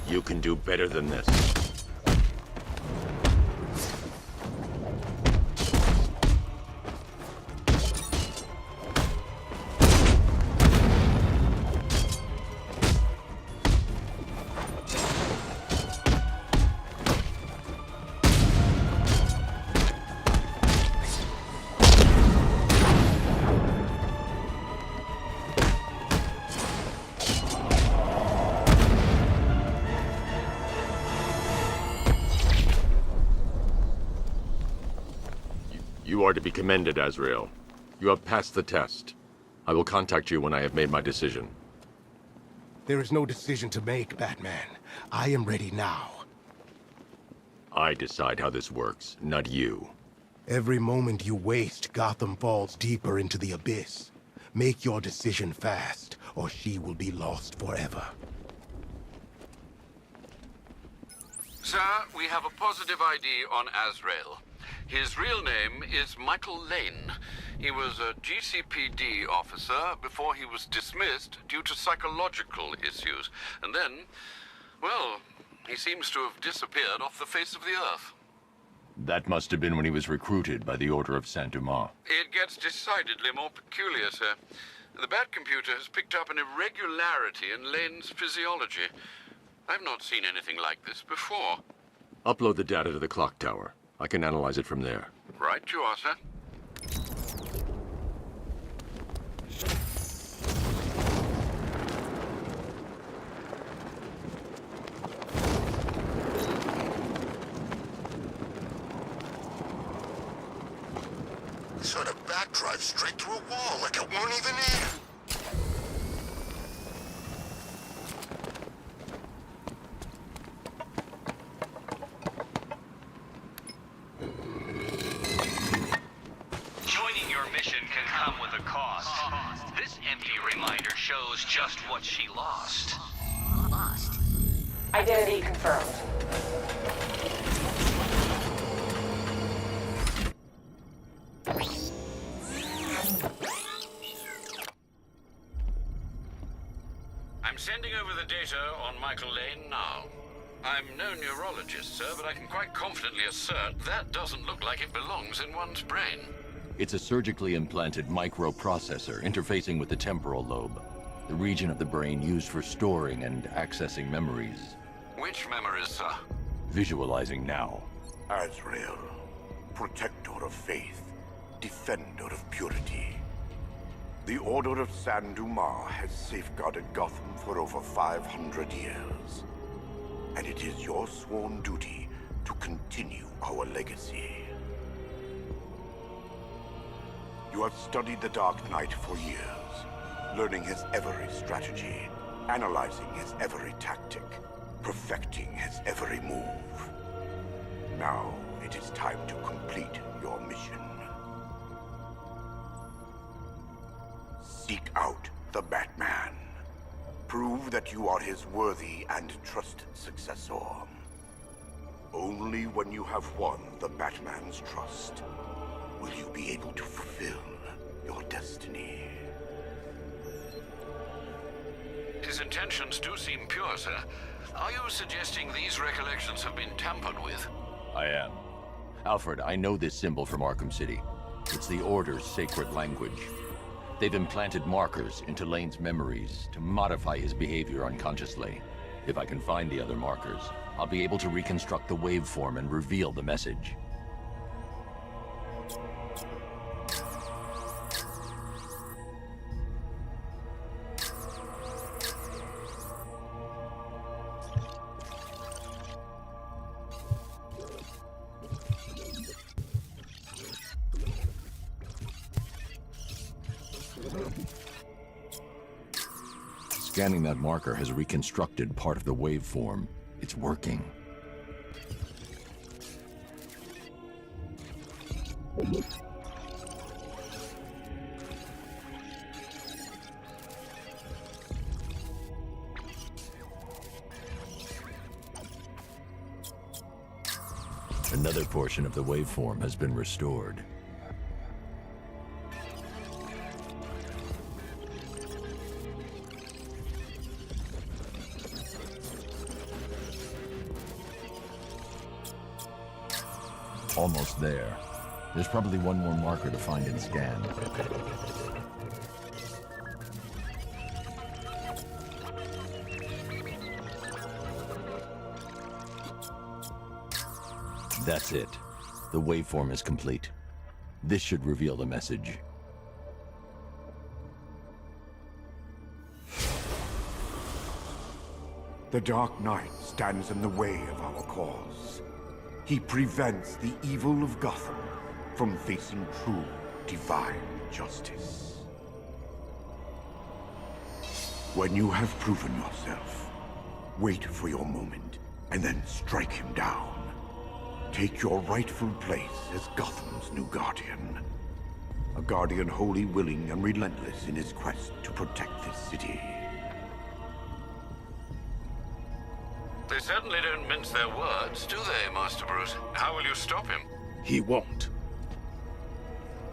You can do better than this. You are to be commended, Azrael. You have passed the test. I will contact you when I have made my decision. There is no decision to make, Batman. I am ready now. I decide how this works, not you. Every moment you waste, Gotham falls deeper into the abyss. Make your decision fast, or she will be lost forever. Sir, we have a positive ID on Azrael. His real name is Michael Lane. He was a GCPD officer before he was dismissed due to psychological issues. And then, well, he seems to have disappeared off the face of the earth. That must have been when he was recruited by the Order of Saint-Dumas. It gets decidedly more peculiar, sir. The Bat computer has picked up an irregularity in Lane's physiology. I've not seen anything like this before. Upload the data to the clock tower. I can analyze it from there. Right you are, sir. Sort of backdrive straight through a wall like it weren't even in. Joining your mission can come with a cost. This empty reminder shows just what she lost. Identity confirmed. I'm sending over the data on Michael Lane now. I'm no neurologist, sir, but I can quite confidently assert that doesn't look like it belongs in one's brain. It's a surgically implanted microprocessor interfacing with the temporal lobe, the region of the brain used for storing and accessing memories. Which memories, sir? Visualizing now. Azrael, protector of faith, defender of purity. The Order of San Dumas has safeguarded Gotham for over 500 years. And it is your sworn duty to continue our legacy. You have studied the Dark Knight for years, learning his every strategy, analyzing his every tactic, perfecting his every move. Now it is time to complete your mission. Seek out the Batman. Prove that you are his worthy and trusted successor. Only when you have won the Batman's trust will you be able to fulfill your destiny. His intentions do seem pure, sir. Are you suggesting these recollections have been tampered with? I am. Alfred, I know this symbol from Arkham City. It's the Order's sacred language. They've implanted markers into Lane's memories to modify his behavior unconsciously. If I can find the other markers, I'll be able to reconstruct the waveform and reveal the message. Scanning that marker has reconstructed part of the waveform. It's working. Another portion of the waveform has been restored. Almost there. There's probably one more marker to find and scan. That's it. The waveform is complete. This should reveal the message. The Dark Knight stands in the way of our cause. He prevents the evil of Gotham from facing true divine justice. When you have proven yourself, wait for your moment and then strike him down. Take your rightful place as Gotham's new guardian. A guardian wholly willing and relentless in his quest to protect this city. They certainly don't mince their words, do they, Master Bruce? How will you stop him? He won't.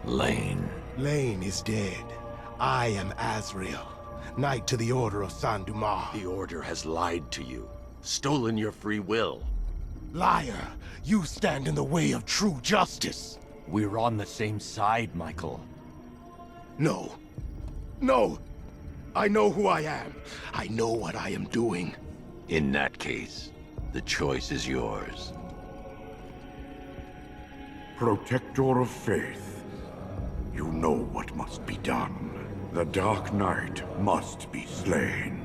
Lane. Lane is dead. I am Azrael, Knight to the Order of San Dumas. The Order has lied to you, stolen your free will. Liar! You stand in the way of true justice! We're on the same side, Michael. No. No! I know who I am. I know what I am doing. In that case, the choice is yours. Protector of faith, you know what must be done. The Dark Knight must be slain.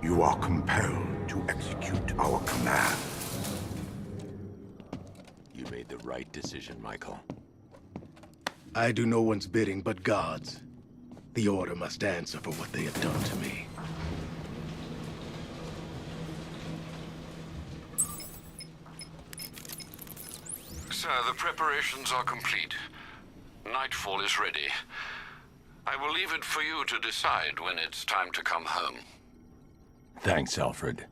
You are compelled to execute our command. You made the right decision, Michael. I do no one's bidding but God's. The Order must answer for what they have done to me. Sir, the preparations are complete. Nightfall is ready. I will leave it for you to decide when it's time to come home. Thanks, Alfred.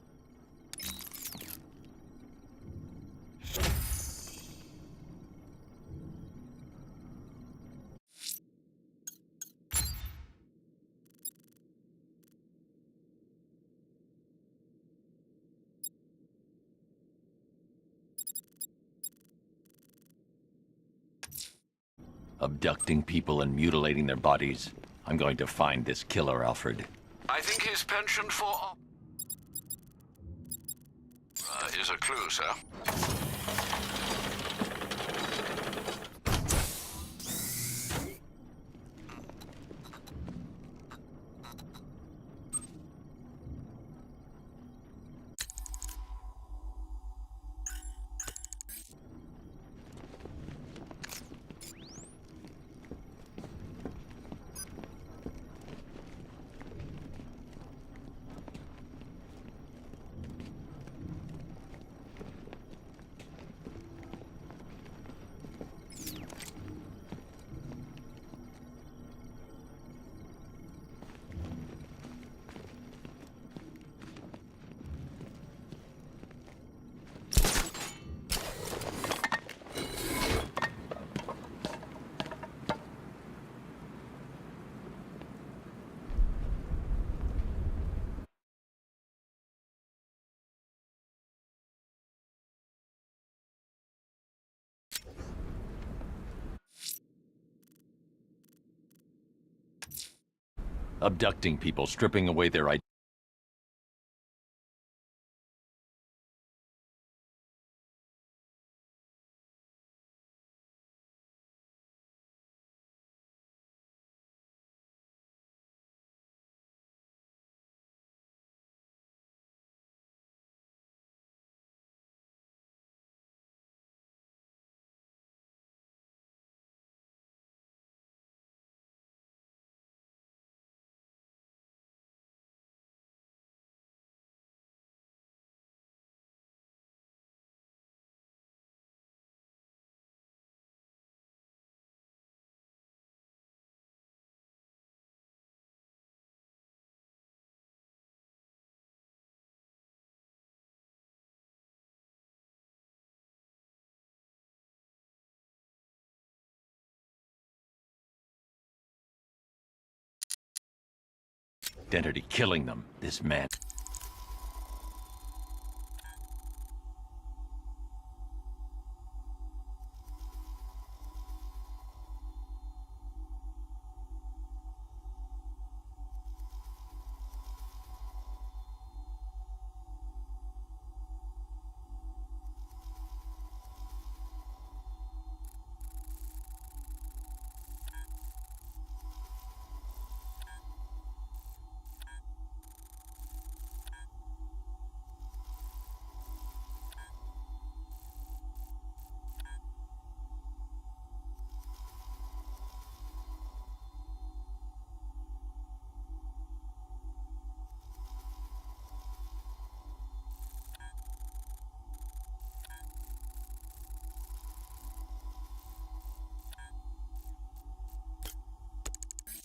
Abducting people and mutilating their bodies. I'm going to find this killer, Alfred. I think his penchant for... is a clue, sir. Abducting people, stripping away their identity. Killing them. This man.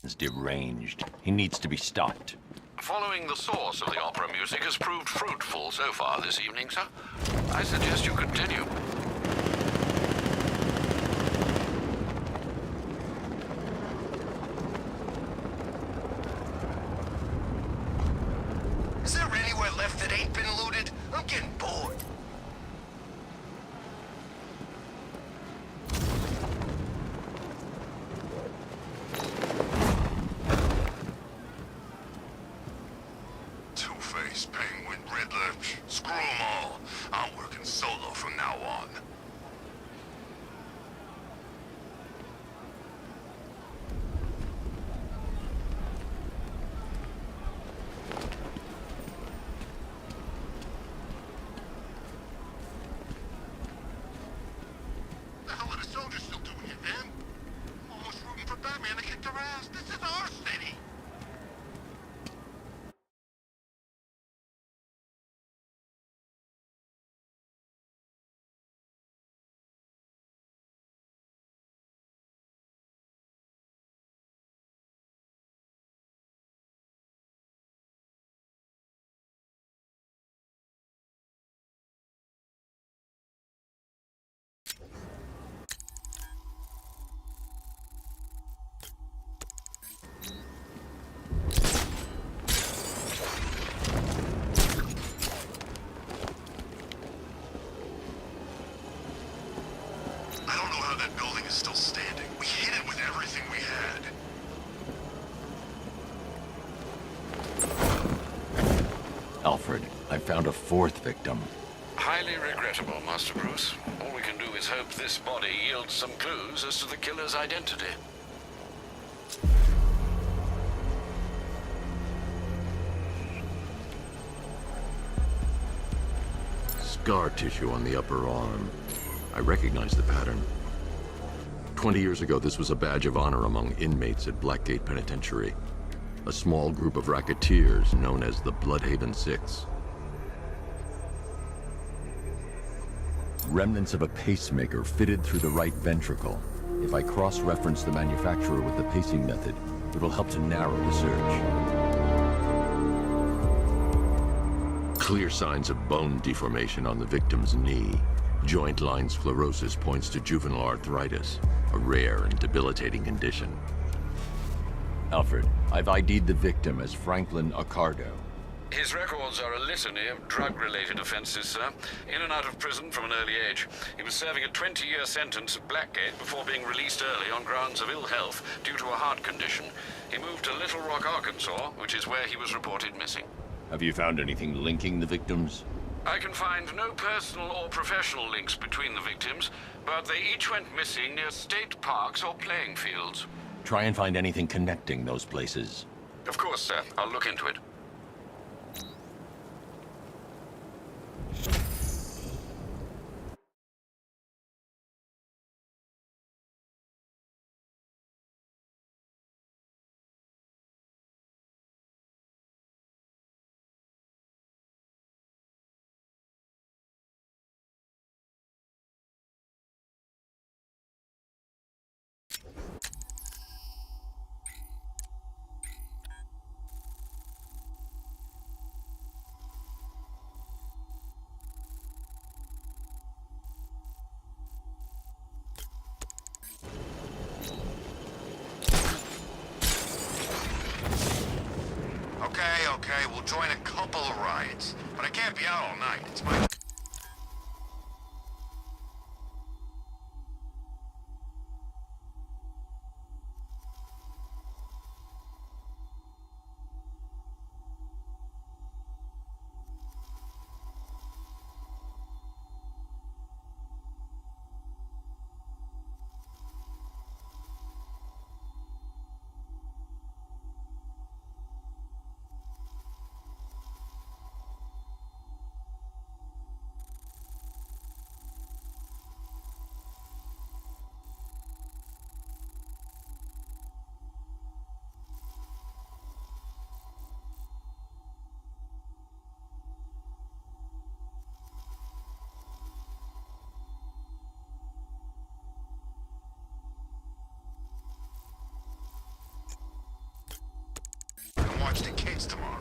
Is deranged. He needs to be stopped. Following the source of the opera music has proved fruitful so far this evening, sir. I suggest you continue. Is there anywhere left that ain't been looted? I'm getting bored. Two-Face, Penguin, Riddler, screw 'em all. I'm working solo from now on. The hell are the soldiers still doing here, man? Come on, Batman to kick their ass. This is our city. I don't know how that building is still standing. We hit it with everything we had. Alfred, I found a fourth victim. Highly regrettable, Master Bruce. All we can do is hope this body yields some clues as to the killer's identity. Scar tissue on the upper arm. I recognize the pattern. 20 years ago, this was a badge of honor among inmates at Blackgate Penitentiary. A small group of racketeers known as the Bloodhaven Six. Remnants of a pacemaker fitted through the right ventricle. If I cross-reference the manufacturer with the pacing method, it will help to narrow the search. Clear signs of bone deformation on the victim's knee. Joint line sclerosis points to juvenile arthritis, a rare and debilitating condition. Alfred, I've ID'd the victim as Franklin Accardo. His records are a litany of drug-related offenses, sir. In and out of prison from an early age. He was serving a 20-year sentence at Blackgate before being released early on grounds of ill health due to a heart condition. He moved to Little Rock, Arkansas, which is where he was reported missing. Have you found anything linking the victims? I can find no personal or professional links between the victims, but they each went missing near state parks or playing fields. Try and find anything connecting those places. Of course, sir. I'll look into it. Okay, we'll join a couple of riots. But I can't be out all night. It's my... Watch the kids tomorrow.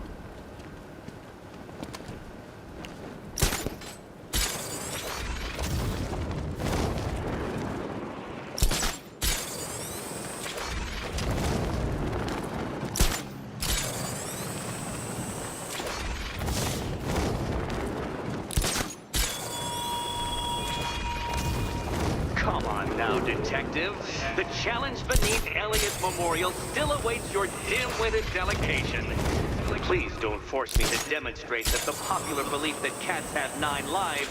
Come on now, detective. The challenge beneath Elliott Memorial still awaits your dim-witted delegation. Please don't force me to demonstrate that the popular belief that cats have 9 lives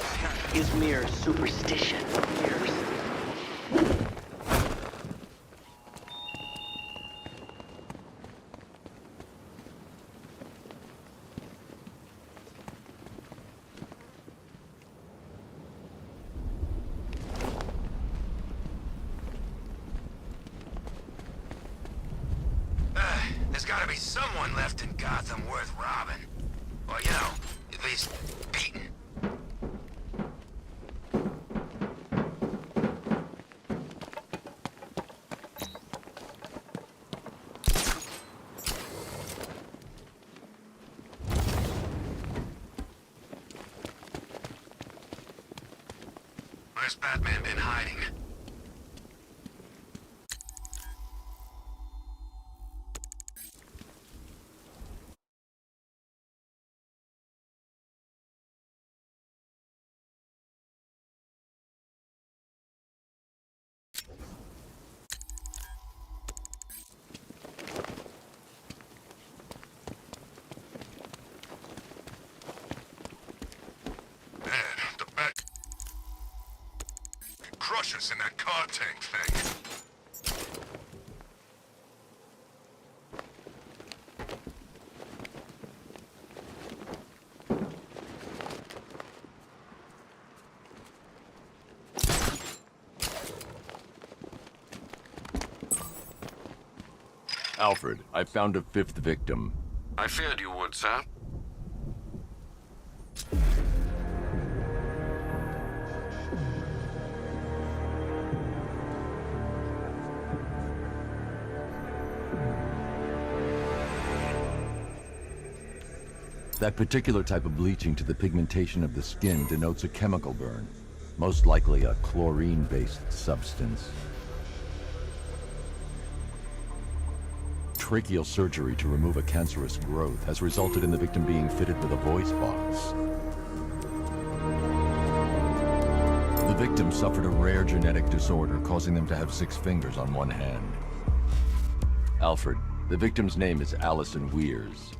is mere superstition. gotta be someone left in Gotham worth robbing. Or, you know, at least beating. Where's Batman been hiding? Man, the Bat... crush us in that car tank thing. Alfred, I found a fifth victim. I feared you would, sir. That particular type of bleaching to the pigmentation of the skin denotes a chemical burn, most likely a chlorine-based substance. Tracheal surgery to remove a cancerous growth has resulted in the victim being fitted with a voice box. The victim suffered a rare genetic disorder causing them to have 6 fingers on one hand. Alfred, the victim's name is Allison Weers.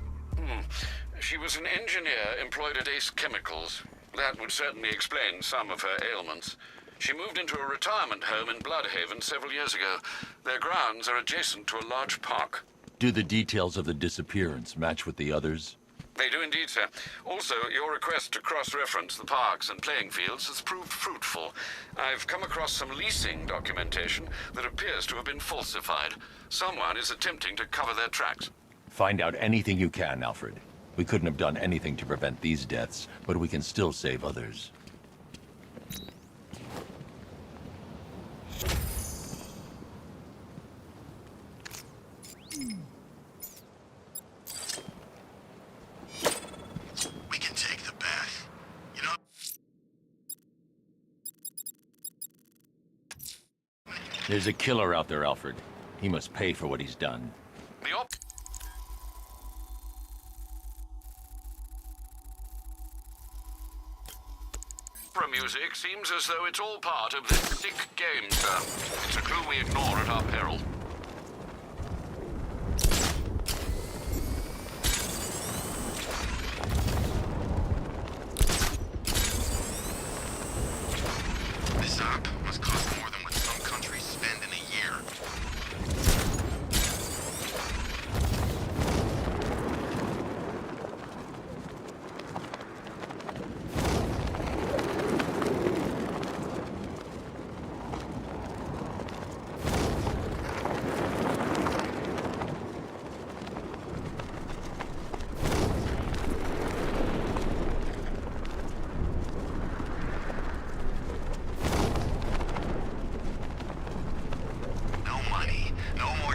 She was an engineer employed at Ace Chemicals. That would certainly explain some of her ailments. She moved into a retirement home in Bloodhaven several years ago. Their grounds are adjacent to a large park. Do the details of the disappearance match with the others? They do indeed, sir. Also, your request to cross-reference the parks and playing fields has proved fruitful. I've come across some leasing documentation that appears to have been falsified. Someone is attempting to cover their tracks. Find out anything you can, Alfred. We couldn't have done anything to prevent these deaths, but we can still save others. We can take the bath. You know... There's a killer out there, Alfred. He must pay for what he's done. The opera music seems as though it's all part of this sick game, sir. It's a clue we ignore at our peril. This op must cost more than what some countries spend in a year.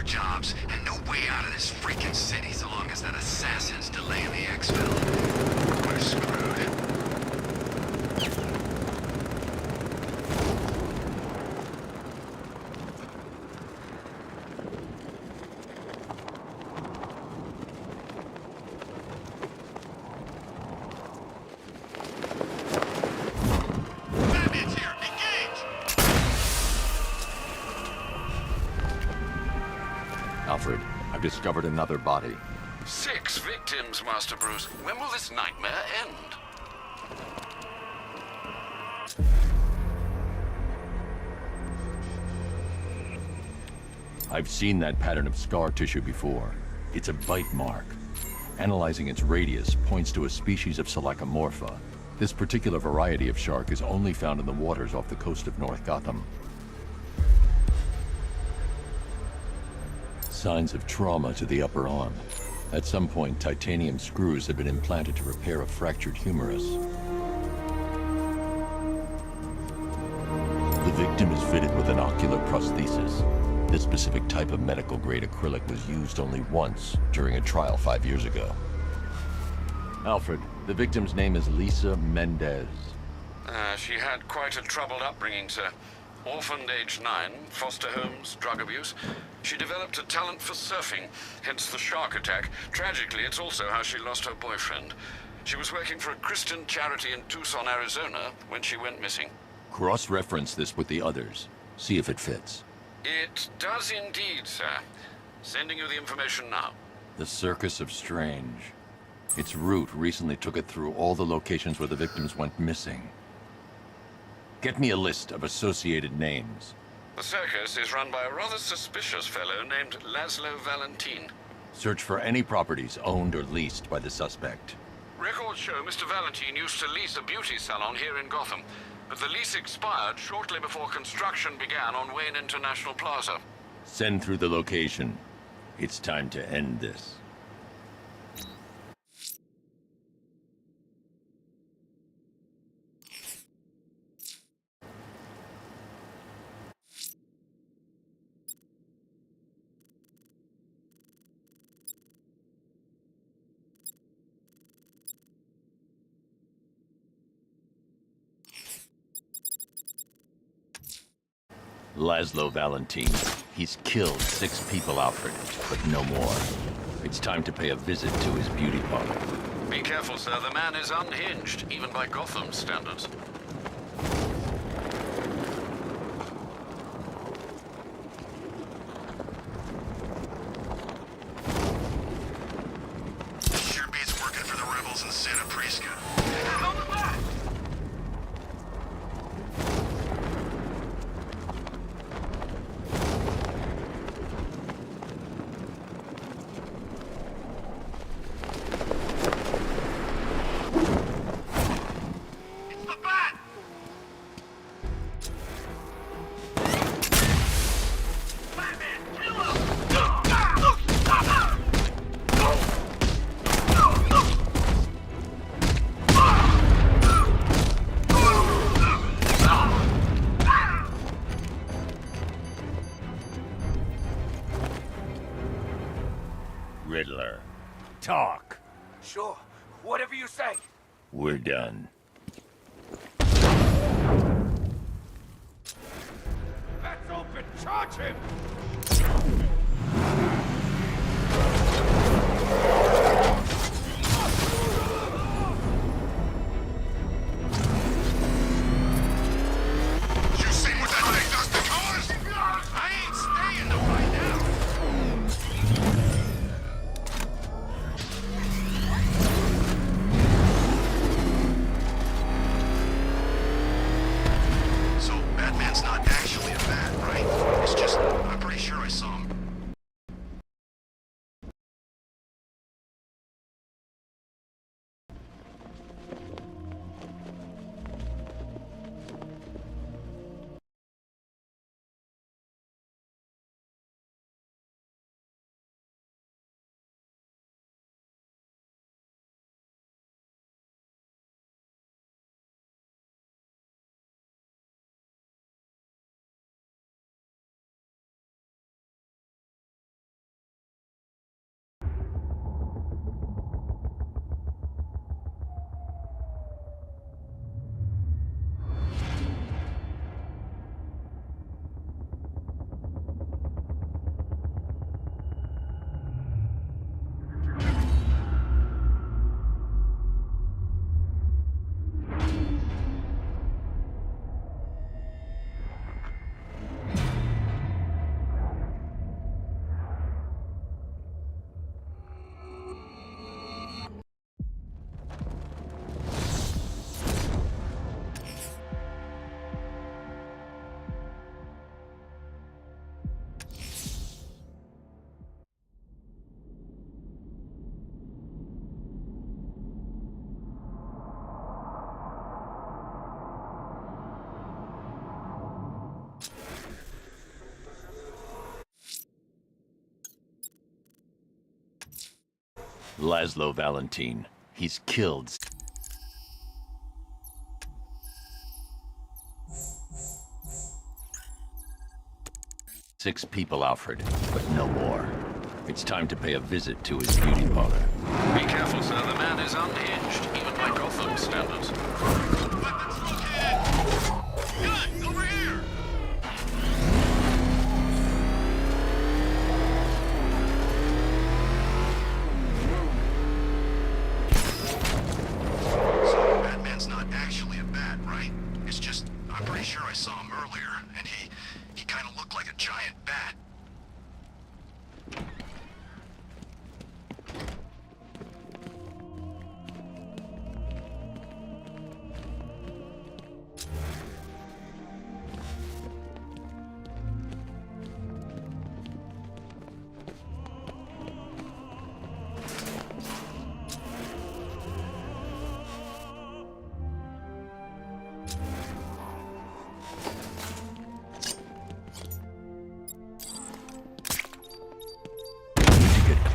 Jobs, and no way out of this freaking city so long as that assassin's delaying the exfil. We're screwed. Batman's here! Engage! Alfred, I've discovered another body. 6 victims, Master Bruce. When will this nightmare end? I've seen that pattern of scar tissue before. It's a bite mark. Analyzing its radius points to a species of Selachomorpha. This particular variety of shark is only found in the waters off the coast of North Gotham. Signs of trauma to the upper arm. At some point, titanium screws had been implanted to repair a fractured humerus. The victim is fitted with an ocular prosthesis. This specific type of medical-grade acrylic was used only once during a trial 5 years ago. Alfred, the victim's name is Lisa Mendez. She had quite a troubled upbringing, sir. Orphaned age 9, foster homes, drug abuse. She developed a talent for surfing, hence the shark attack. Tragically, it's also how she lost her boyfriend. She was working for a Christian charity in Tucson, Arizona, when she went missing. Cross-reference this with the others. See if it fits. It does indeed, sir. Sending you the information now. The Circus of Strange. Its route recently took it through all the locations where the victims went missing. Get me a list of associated names. The circus is run by a rather suspicious fellow named Laszlo Valentin. Search for any properties owned or leased by the suspect. Records show Mr. Valentin used to lease a beauty salon here in Gotham, but the lease expired shortly before construction began on Wayne International Plaza. Send through the location. It's time to end this. Laszlo Valentin. He's killed 6 people, Alfred, but no more. It's time to pay a visit to his beauty parlor. Be careful, sir. The man is unhinged, even by Gotham standards. Sure beats working for the rebels in Santa Prisca. Riddler. Talk. Sure. Whatever you say. We're done. That's open. Charge him. You seen what that thing does to cars? I ain't staying to find out. So Batman's not actually a bat, right? It's just, I'm pretty sure I saw him. Laszlo Valentin. He's killed 6 people, Alfred, but no more. It's time to pay a visit to his beauty parlor. Be careful, sir. The man is unhinged, even by Gotham standards. Weapons located! Guns, over here! So, Batman's not actually a bat, right? It's just, I'm pretty sure I saw him earlier, and he kind of looked like a giant bat.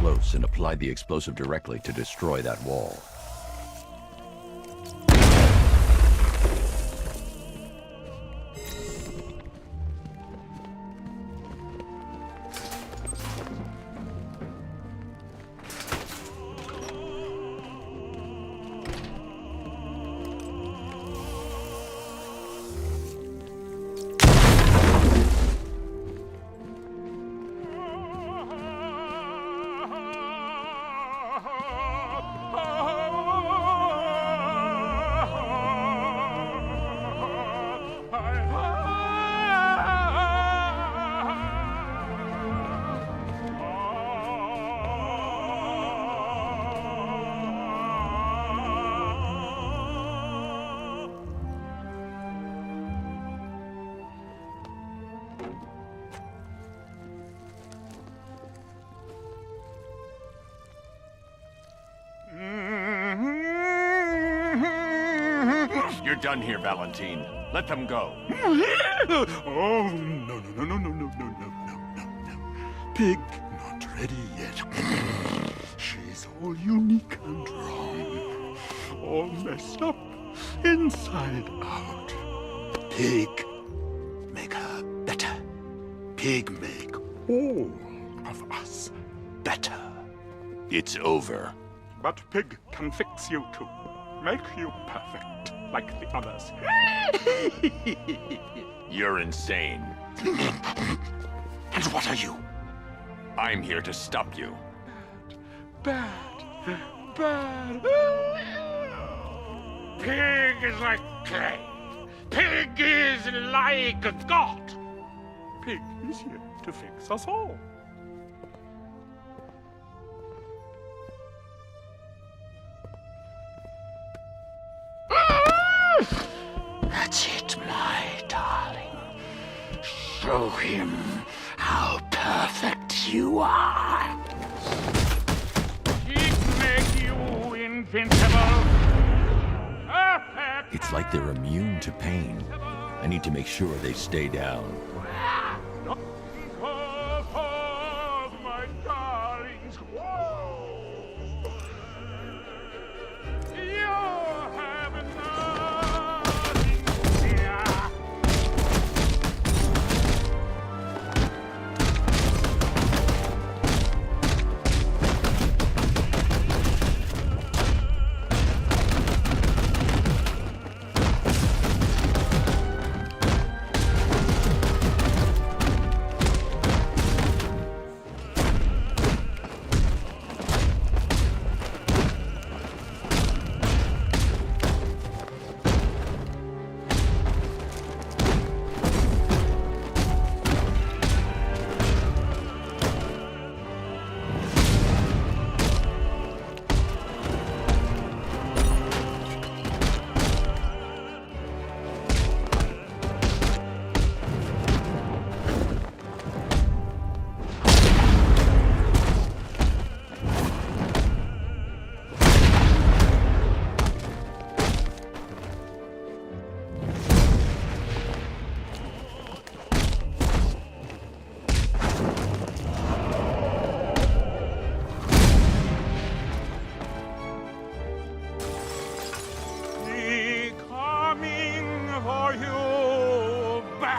Close and apply the explosive directly to destroy that wall. You're done here, Valentin. Let them go. Oh, no. Pig, not ready yet. She's all unique and wrong. All messed up, inside out. Pig, make her better. Pig, make all of us better. It's over. But Pig can fix you too. Make you perfect, like the others. You're insane. And what are you? I'm here to stop you. Bad. Pig is like clay. Pig is like a god. Pig is here to fix us all. That's it, my darling. Show him how perfect you are. It make you invincible. Perfect. It's like they're immune to pain. I need to make sure they stay down. My darlings. You have nothing to fear.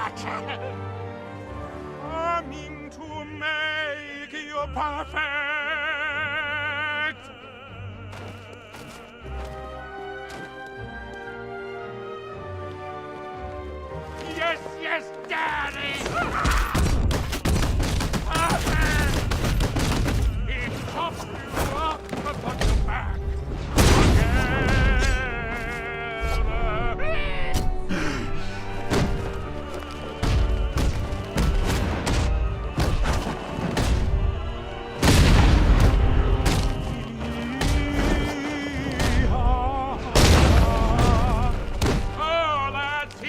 that! Coming to make you perfect! Yes, yes, Daddy! Perfect! It chops you up upon your back. Oh, that's it!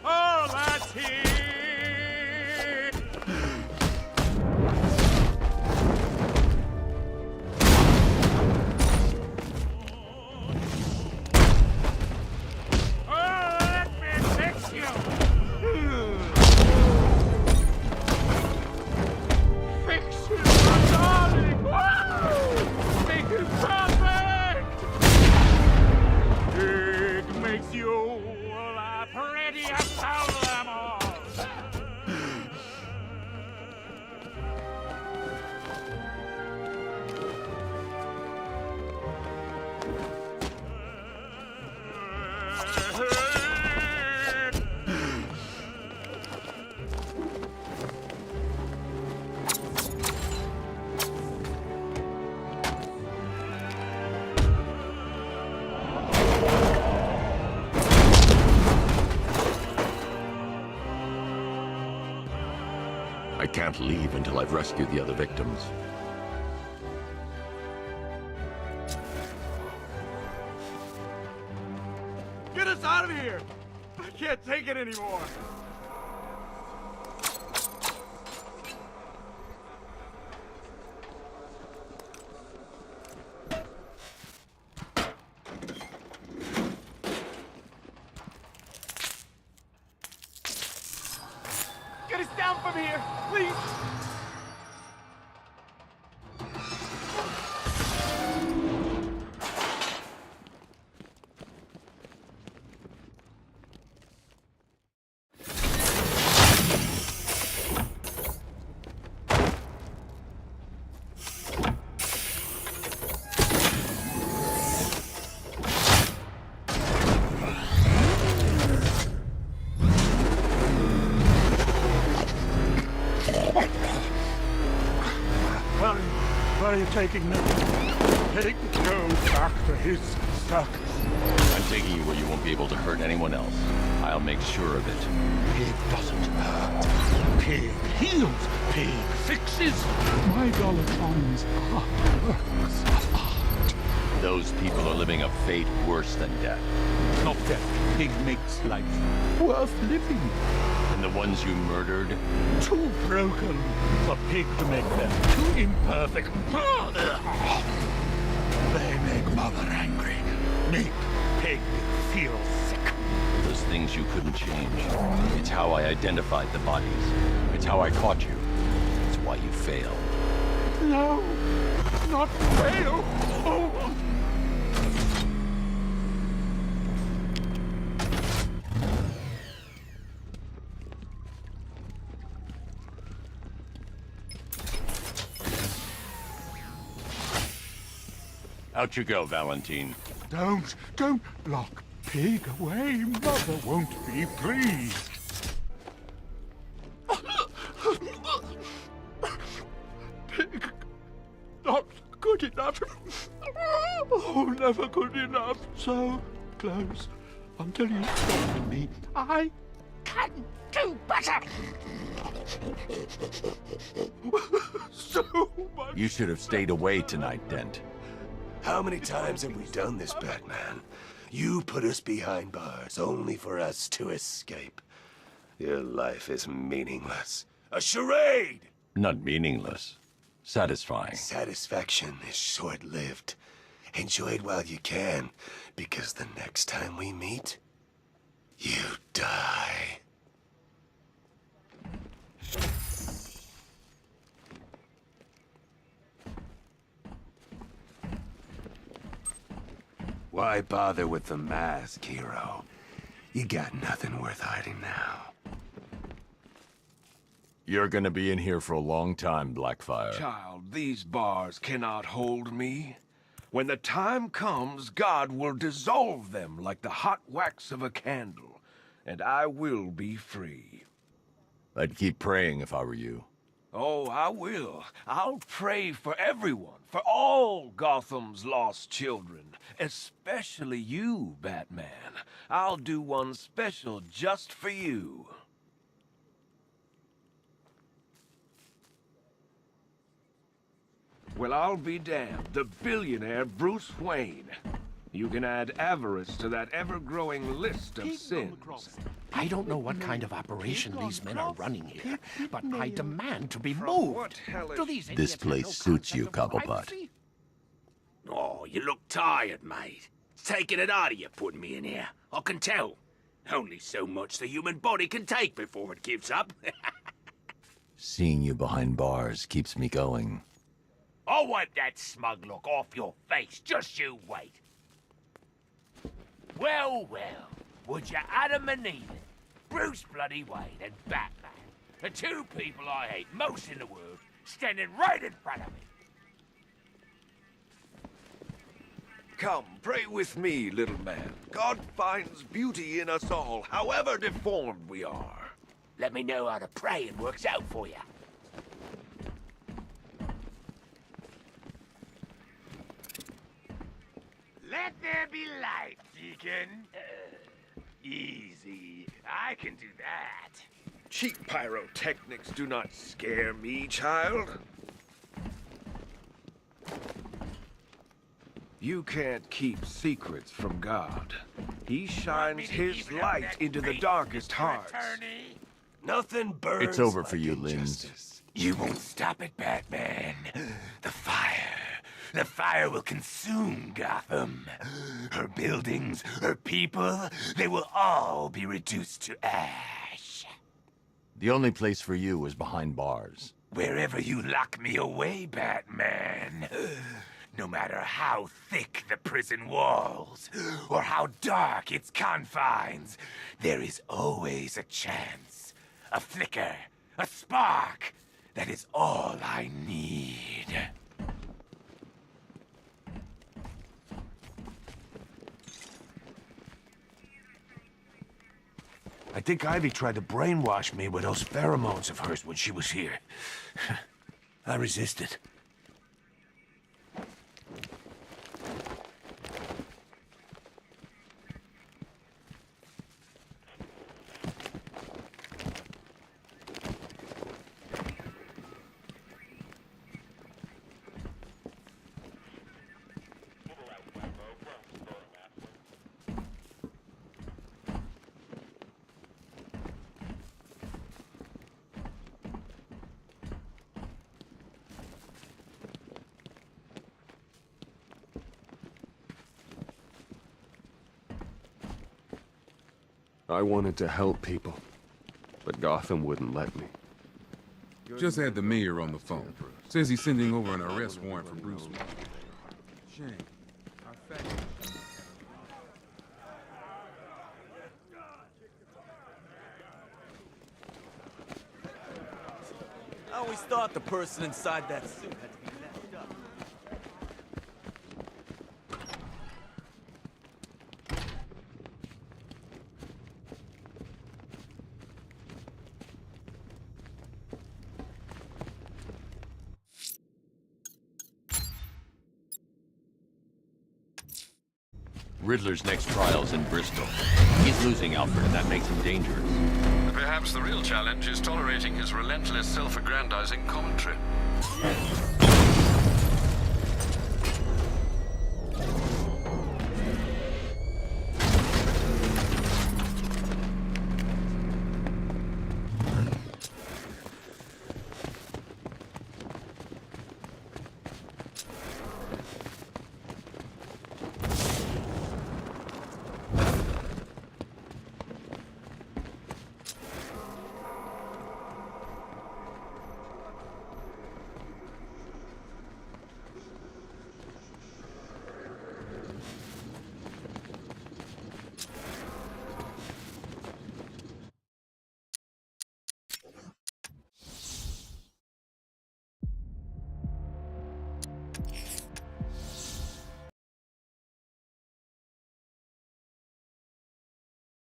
Oh, that's it! Oh, let me fix you! Fix you, my darling! Whoa! Make it perfect! It makes you the prettiest of them all! I can't leave until I've rescued the other victims. Get us out of here! I can't take it anymore! Get us down from here, please! Where are you taking me? Take Joe back to his circus. I'm taking you where you won't be able to hurt anyone else. I'll make sure of it. Pig doesn't hurt. Pig heals. Pig fixes. My Dollatron's are works of art. Those people are living a fate worse than death. Not death. Pig makes life worth living. And the ones you murdered? Too broken for Pig to make them. Too imperfect. They make Mother angry. Make Pig feel sick. Those things you couldn't change. It's how I identified the bodies. It's how I caught you. It's why you failed. No, not fail. Oh. Out you go, Valentine. Don't lock Pig away. Mother won't be pleased. Pig, not good enough. Oh, never good enough. So close until you stop me. I can do better. So much. You should have stayed away tonight, Dent. How many times have we done this, Batman? You put us behind bars only for us to escape. Your life is meaningless. A charade! Not meaningless. Satisfying. Satisfaction is short-lived. Enjoy it while you can, because the next time we meet, you die. Why bother with the mask, hero? You got nothing worth hiding now. You're gonna be in here for a long time, Blackfire. Child, these bars cannot hold me. When the time comes, God will dissolve them like the hot wax of a candle, and I will be free. I'd keep praying if I were you. Oh, I will. I'll pray for everyone, for all Gotham's lost children, especially you, Batman. I'll do one special just for you. Well, I'll be damned. The billionaire Bruce Wayne. You can add avarice to that ever-growing list of sins. I don't know what kind of operation these men are running here, but I demand to be moved. This place suits you, Cobblepot. Oh, you look tired, mate. It's taking it out of you putting me in here. I can tell. Only so much the human body can take before it gives up. Seeing you behind bars keeps me going. I'll wipe that smug look off your face. Just you wait. Well, well. Would you Adam and Eve it? Bruce bloody Wayne and Batman. The two people I hate most in the world, standing right in front of me. Come, pray with me, little man. God finds beauty in us all, however deformed we are. Let me know how to pray and works out for you. Let there be light, Deacon. Easy. I can do that. Cheap pyrotechnics do not scare me, child. You can't keep secrets from God. He shines his light into the darkest hearts. Nothing burns. It's over like for you, Linz. injustice. You won't stop it, Batman. The fire. The fire will consume Gotham. Her buildings, her people, they will all be reduced to ash. The only place for you is behind bars. Wherever you lock me away, Batman. No matter how thick the prison walls, or how dark its confines, there is always a chance, a flicker, a spark. That is all I need. I think Ivy tried to brainwash me with those pheromones of hers when she was here. I resisted. I wanted to help people, but Gotham wouldn't let me. Just had the mayor on the phone. Says he's sending over an arrest warrant for Bruce Wayne. Shame. Our fact- I always thought the person inside that suit had to be messed up. Riddler's next trial's in Bristol. He's losing Alfred, and that makes him dangerous. Perhaps the real challenge is tolerating his relentless self-aggrandizing commentary.